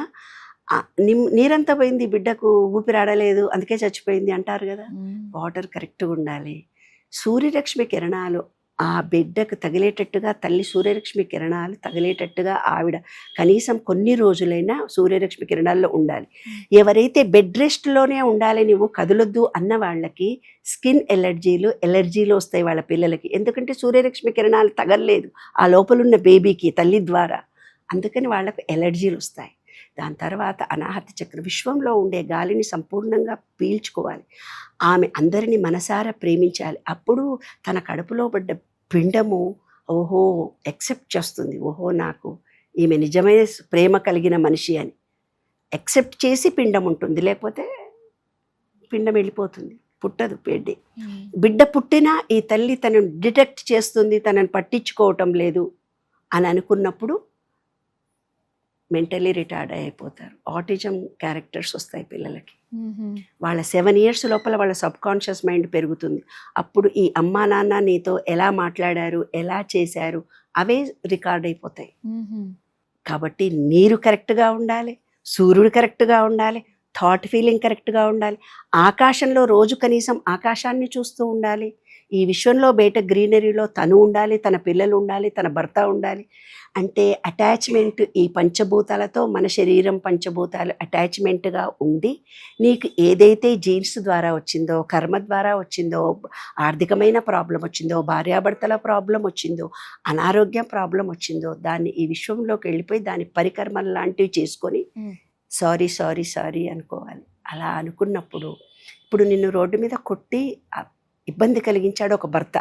నీరంతా పోయింది, బిడ్డకు ఊపిరాడలేదు అందుకే చచ్చిపోయింది అంటారు కదా. వాటర్ కరెక్ట్గా ఉండాలి. సూర్యరశ్మి కిరణాలు ఆ బిడ్డకు తగిలేటట్టుగా, తల్లి సూర్యరశ్మి కిరణాలు తగిలేటట్టుగా ఆవిడ కనీసం కొన్ని రోజులైనా సూర్యరశ్మి కిరణాల్లో ఉండాలి. ఎవరైతే బెడ్ రెస్ట్లోనే ఉండాలి, నువ్వు కదలొద్దు అన్న వాళ్ళకి స్కిన్ ఎలర్జీలు వస్తాయి వాళ్ళ పిల్లలకి. ఎందుకంటే సూర్యరశ్మి కిరణాలు తగలలేదు ఆ లోపలున్న బేబీకి తల్లి ద్వారా, అందుకని వాళ్ళకు ఎలర్జీలు వస్తాయి. దాని తర్వాత అనాహత చక్రం, విశ్వంలో ఉండే గాలిని సంపూర్ణంగా పీల్చుకోవాలి. ఆమె అందరినీ మనసారా ప్రేమించాలి. అప్పుడు తన కడుపులో పడ్డ పిండము ఓహో యాక్సెప్ట్ చేస్తుంది, ఓహో నాకు ఈమె నిజమైన ప్రేమ కలిగిన మనిషి అని యాక్సెప్ట్ చేసి పిండం ఉంటుంది. లేకపోతే పిండం వెళ్ళిపోతుంది, పుట్టదు బిడ్డ పుట్టినా ఈ తల్లి తనను డిటెక్ట్ చేస్తుంది, తనను పట్టించుకోవటం లేదు అని అనుకున్నప్పుడు మెంటలీ రిటార్డ్ అయిపోతారు. ఆటిజం క్యారెక్టర్స్ వస్తాయి పిల్లలకి. వాళ్ళ 7 years లోపల వాళ్ళ సబ్ కాన్షియస్ మైండ్ పెరుగుతుంది. అప్పుడు ఈ అమ్మా నాన్న నీతో ఎలా మాట్లాడారు, ఎలా చేశారు, అవే రికార్డ్ అయిపోతాయి. కాబట్టి నీరు కరెక్ట్గా ఉండాలి, సూర్యుడు కరెక్ట్గా ఉండాలి, థాట్ ఫీలింగ్ కరెక్ట్గా ఉండాలి, ఆకాశంలో రోజు కనీసం ఆకాశాన్ని చూస్తూ ఉండాలి. ఈ విశ్వంలో బయట గ్రీనరీలో తను ఉండాలి, తన పిల్లలు ఉండాలి, తన భర్త ఉండాలి. అంటే అటాచ్మెంట్ ఈ పంచభూతాలతో, మన శరీరం పంచభూతాలు అటాచ్మెంట్గా ఉండి నీకు ఏదైతే జీన్స్ ద్వారా వచ్చిందో, కర్మ ద్వారా వచ్చిందో, ఆర్థికమైన ప్రాబ్లం వచ్చిందో, భార్యాభర్తల ప్రాబ్లం వచ్చిందో, అనారోగ్యం ప్రాబ్లం వచ్చిందో, దాన్ని ఈ విశ్వంలోకి వెళ్ళిపోయి దాని పరికర్మలు లాంటివి చేసుకొని సారీ సారీ సారీ అనుకోవాలి. అలా అనుకున్నప్పుడు ఇప్పుడు నిన్ను రోడ్డు మీద కొట్టి ఇబ్బంది కలిగించాడు ఒక భర్త,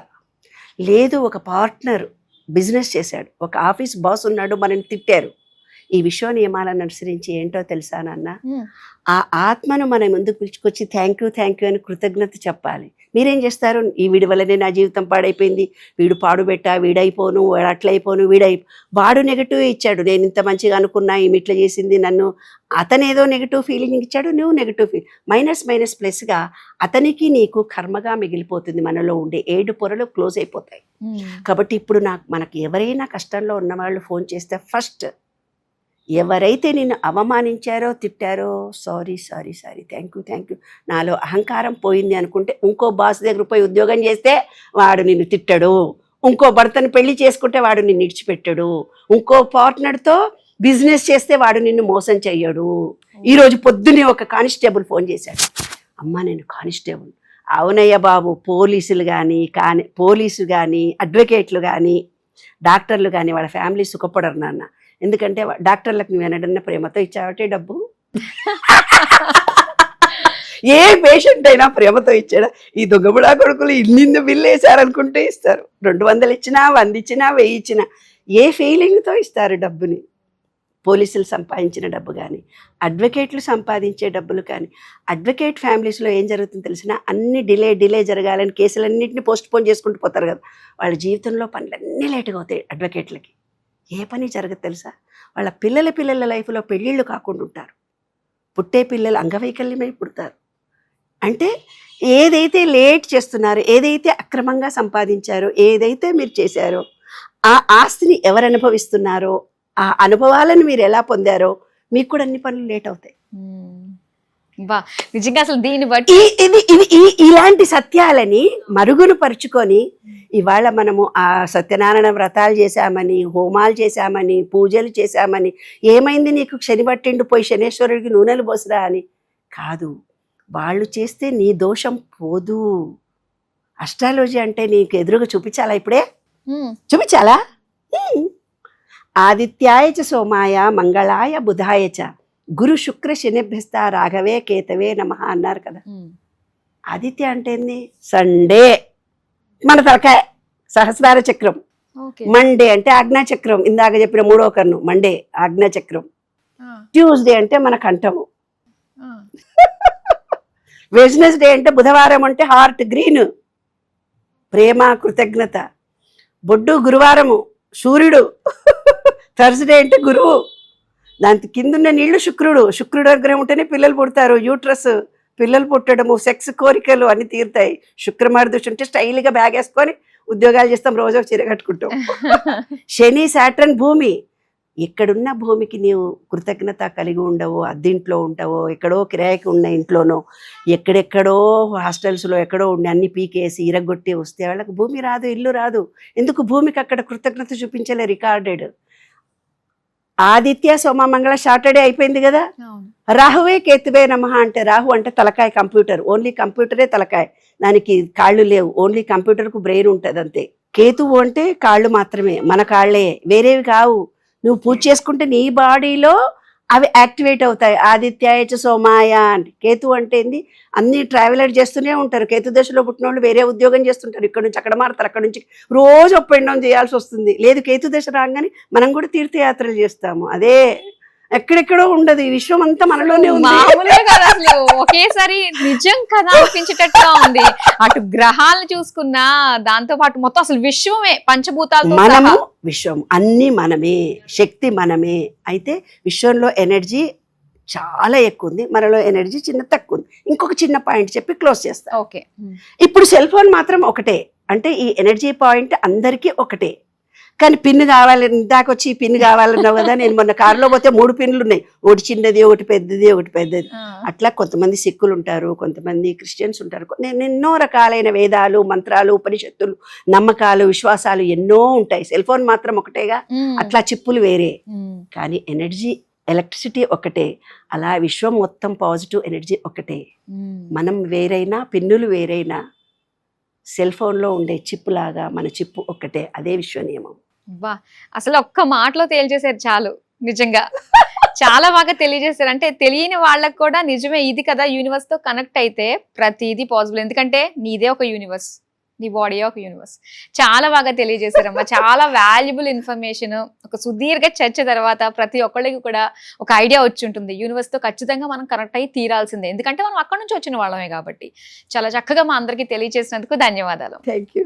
లేదు ఒక పార్ట్నర్ బిజినెస్ చేశాడు, ఒక ఆఫీస్ బాస్ ఉన్నాడు, మనని తిట్టారు. ఈ విశ్వ నియమాలను అనుసరించి ఏంటో తెలుసా నాన్న, ఆ ఆత్మను మన ముందుకు పిలుచుకొచ్చి థ్యాంక్ యూ అని కృతజ్ఞత చెప్పాలి. మీరేం చేస్తారు, ఈ వీడి వల్లనే నా జీవితం పాడైపోయింది, వీడు పాడుబెట్టా, వీడైపోను, వాడు అట్లయిపోను, వాడు నెగటివ్ ఇచ్చాడు, నేను ఇంత మంచిగా అనుకున్నా, ఈమె ఇట్లా చేసింది నన్ను, అతను ఏదో నెగిటివ్ ఫీలింగ్ ఇచ్చాడు, నువ్వు నెగిటివ్ ఫీల్, మైనస్ ప్లస్గా అతనికి నీకు కర్మగా మిగిలిపోతుంది. మనలో ఉండే 7 పొరలు క్లోజ్ అయిపోతాయి. కాబట్టి ఇప్పుడు మనకి ఎవరైనా కష్టంలో ఉన్న వాళ్ళు ఫోన్ చేస్తే ఫస్ట్ ఎవరైతే నిన్ను అవమానించారో, తిట్టారో, సారీ థ్యాంక్ యూ, నాలో అహంకారం పోయింది అనుకుంటే, ఇంకో బాస్ దగ్గర పోయి ఉద్యోగం చేస్తే వాడు నిన్ను తిట్టడు, ఇంకో భర్తను పెళ్లి చేసుకుంటే వాడు నిన్ను విడిచిపెట్టడు, ఇంకో పార్ట్నర్తో బిజినెస్ చేస్తే వాడు నిన్ను మోసం చెయ్యడు. ఈరోజు పొద్దున్నే ఒక కానిస్టేబుల్ ఫోన్ చేశాడు, అమ్మా నేను కానిస్టేబుల్. అవునయ్య బాబు, పోలీసు కానీ అడ్వకేట్లు కానీ డాక్టర్లు కానీ వాళ్ళ ఫ్యామిలీ సుఖపడరు నాన్న. ఎందుకంటే డాక్టర్లకు నువ్వు ఎన్నడన్నా ప్రేమతో ఇచ్చావటే డబ్బు, ఏ పేషెంట్ అయినా ప్రేమతో ఇచ్చాడా? ఈ దొంగబుడా కొడుకులు ఇన్నిందు బిల్లు వేసారనుకుంటే ఇస్తారు. 200 ఇచ్చినా, 100 ఇచ్చినా, 1000 ఇచ్చినా, ఏ ఫీలింగ్తో ఇస్తారు డబ్బుని? పోలీసులు సంపాదించిన డబ్బు కానీ, అడ్వకేట్లు సంపాదించే డబ్బులు కానీ, అడ్వకేట్ ఫ్యామిలీస్లో ఏం జరుగుతుందో తెలిసినా అన్ని డిలే జరగాలని కేసులన్నింటినీ పోస్ట్పోన్ చేసుకుంటూ పోతారు కదా. వాళ్ళ జీవితంలో పనులన్నీ లేటుగా అవుతాయి. అడ్వకేట్లకి ఏ పని జరగదు తెలుసా? వాళ్ళ పిల్లల లైఫ్లో పెళ్ళిళ్ళు కాకుండా ఉంటారు, పుట్టే పిల్లలు అంగవైకల్యమై పుడతారు. అంటే ఏదైతే లేట్ చేస్తున్నారో, ఏదైతే అక్రమంగా సంపాదించారో, ఏదైతే మీరు చేశారో, ఆ ఆస్తిని ఎవరు అనుభవిస్తున్నారో, ఆ అనుభవాలను మీరు ఎలా పొందారో, మీకు కూడా అన్ని పనులు లేట్ అవుతాయి. నిజంగా అసలు దీన్ని బట్టి ఇలాంటి సత్యాలని మరుగును పరుచుకొని ఇవాళ మనము ఆ సత్యనారాయణ వ్రతాలు చేశామని, హోమాలు చేశామని, పూజలు చేశామని, ఏమైంది నీకు శని పట్టిండు పోయి శనేశ్వరుడికి నూనెలు పోసిరా అని కాదు. వాళ్ళు చేస్తే నీ దోషం పోదు. అస్ట్రాలజీ అంటే నీకు ఎదురుగా చూపించాలా? ఇప్పుడే చూపించాలా? ఆదిత్యాయ చ సోమాయ మంగళాయ బుధాయ చ గురు శుక్ర శనిభ్యస్త రాఘవే కేతవే నమః అన్నారు కదా. ఆదిత్య అంటే ఏంది? సండే మన తలకాయ, సహస్రార చక్రం. మండే అంటే ఆజ్ఞాచక్రం, ఇందాక చెప్పిన 3వ కన్ను మండే ఆజ్ఞాచక్రం. ట్యూస్డే అంటే మన కంఠము. వెడ్నెస్డే అంటే బుధవారం అంటే హార్ట్ గ్రీన్, ప్రేమ కృతజ్ఞత. బొడ్డు గురువారము సూర్యుడు. థర్స్డే అంటే గురువు, దాని కిందున్న నీళ్లు శుక్రుడు అనుగ్రహం ఉంటేనే పిల్లలు పుడతారు. యూట్రస్, పిల్లలు పుట్టడము, సెక్స్ కోరికలు అన్ని తీరుతాయి. శుక్రమార్దృష్టి ఉంటే స్టైల్గా బ్యాగ్ వేసుకొని ఉద్యోగాలు చేస్తాం, రోజు ఒక చీర కట్టుకుంటాం. శని సాటర్న్ భూమి, ఎక్కడున్న భూమికి నీవు కృతజ్ఞత కలిగి ఉండవో, అద్దెంట్లో ఉంటావో, ఎక్కడో కిరాయికి ఉన్న ఇంట్లోనో, ఎక్కడెక్కడో హాస్టల్స్లో ఎక్కడో ఉండి అన్ని పీకేసి ఇరగొట్టి వస్తే వాళ్ళకి భూమి రాదు, ఇల్లు రాదు. ఎందుకు? భూమికి అక్కడ కృతజ్ఞత చూపించలే, రికార్డెడ్. ఆదిత్య సోమ మంగళ సాటర్డే అయిపోయింది కదా, రాహువే కేతువే నమః అంటే, రాహు అంటే తలకాయ, కంప్యూటర్. ఓన్లీ కంప్యూటరే తలకాయ, దానికి కాళ్ళు లేవు. ఓన్లీ కంప్యూటర్కు బ్రెయిన్ ఉంటుంది అంతే. కేతువు అంటే కాళ్ళు మాత్రమే, మన కాళ్ళే, వేరేవి కావు. నువ్వు పూజ చేసుకుంటే నీ బాడీలో అవి యాక్టివేట్ అవుతాయి. ఆదిత్యాయ సోమాయ అంటే. కేతు అంటే ఏంది? అన్ని ట్రావెలర్ చేస్తూనే ఉంటారు. కేతు దశలో పుట్టిన వాళ్ళు వేరే ఉద్యోగం చేస్తుంటారు, ఇక్కడ నుంచి అక్కడ మారుతారు, అక్కడ నుంచి రోజు అప్ అండ్ డౌన్ చేయాల్సి వస్తుంది. లేదు, కేతు దశ రాగానే మనం కూడా తీర్థయాత్రలు చేస్తాము. అదే ఎక్కడెక్కడో ఉండదు, ఈ విశ్వం అంతా మనలోనే ఉంది. మామూలుగా కాదు అసలు, ఒకేసారి నిజం కదా అనిపించేటట్టుగా ఉంది. అటు గ్రహాలను చూసుకున్నా, దాంతో పాటు మొత్తం అసలు విశ్వమే పంచభూతాలతో మనము, విశ్వం అన్ని మనమే, శక్తి మనమే. అయితే విశ్వంలో ఎనర్జీ చాలా ఎక్కువ ఉంది, మనలో ఎనర్జీ చిన్న తక్కువ ఉంది. ఇంకొక చిన్న పాయింట్ చెప్పి క్లోజ్ చేస్తా. ఓకే, ఇప్పుడు సెల్ ఫోన్ మాత్రం ఒకటే, అంటే ఈ ఎనర్జీ పాయింట్ అందరికీ ఒకటే. కానీ పిన్ కావాలి, ఇందాక వచ్చి ఈ పిన్ కావాలన్నావు కదా, నేను మొన్న కారులో పోతే 3 పిన్లు ఉన్నాయి, ఒకటి చిన్నది, ఒకటి పెద్దది, ఒకటి పెద్దది. అట్లా కొంతమంది సిక్కులు ఉంటారు, కొంతమంది క్రిస్టియన్స్ ఉంటారు. ఎన్నో రకాలైన వేదాలు, మంత్రాలు, ఉపనిషత్తులు, నమ్మకాలు, విశ్వాసాలు ఎన్నో ఉంటాయి. సెల్ ఫోన్ మాత్రం ఒకటేగా, అట్లా చిప్పులు వేరే, కానీ ఎనర్జీ, ఎలక్ట్రిసిటీ ఒకటే. అలా విశ్వం మొత్తం పాజిటివ్ ఎనర్జీ ఒకటే. మనం వేరైనా, పిన్నులు వేరైనా, సెల్ ఫోన్లో ఉండే చిప్పు లాగా మన చిప్పు ఒక్కటే. అదే విశ్వ నియమం. బా, అసలు ఒక్క మాటలో తేల్చేసారు చాలు. నిజంగా చాలా బాగా తెలియజేశారు. అంటే తెలియని వాళ్ళకి కూడా నిజమే ఇది కదా, యూనివర్స్ తో కనెక్ట్ అయితే ప్రతిదీ పాసిబుల్. ఎందుకంటే నీదే ఒక యూనివర్స్, నీ బాడీ ఒక యూనివర్స్. చాలా బాగా తెలియజేశారమ్మా, చాలా వాల్యుబుల్ ఇన్ఫర్మేషన్. ఒక సుదీర్ఘ చర్చ తర్వాత ప్రతి ఒక్కళ్ళకి కూడా ఒక ఐడియా వచ్చి ఉంటుంది, యూనివర్స్ తో ఖచ్చితంగా మనం కనెక్ట్ అయ్యి తీరాల్సిందే, ఎందుకంటే మనం అక్కడ నుంచి వచ్చిన వాళ్ళమే కాబట్టి. చాలా చక్కగా మా అందరికీ తెలియజేసినందుకు ధన్యవాదాలు. Thank you.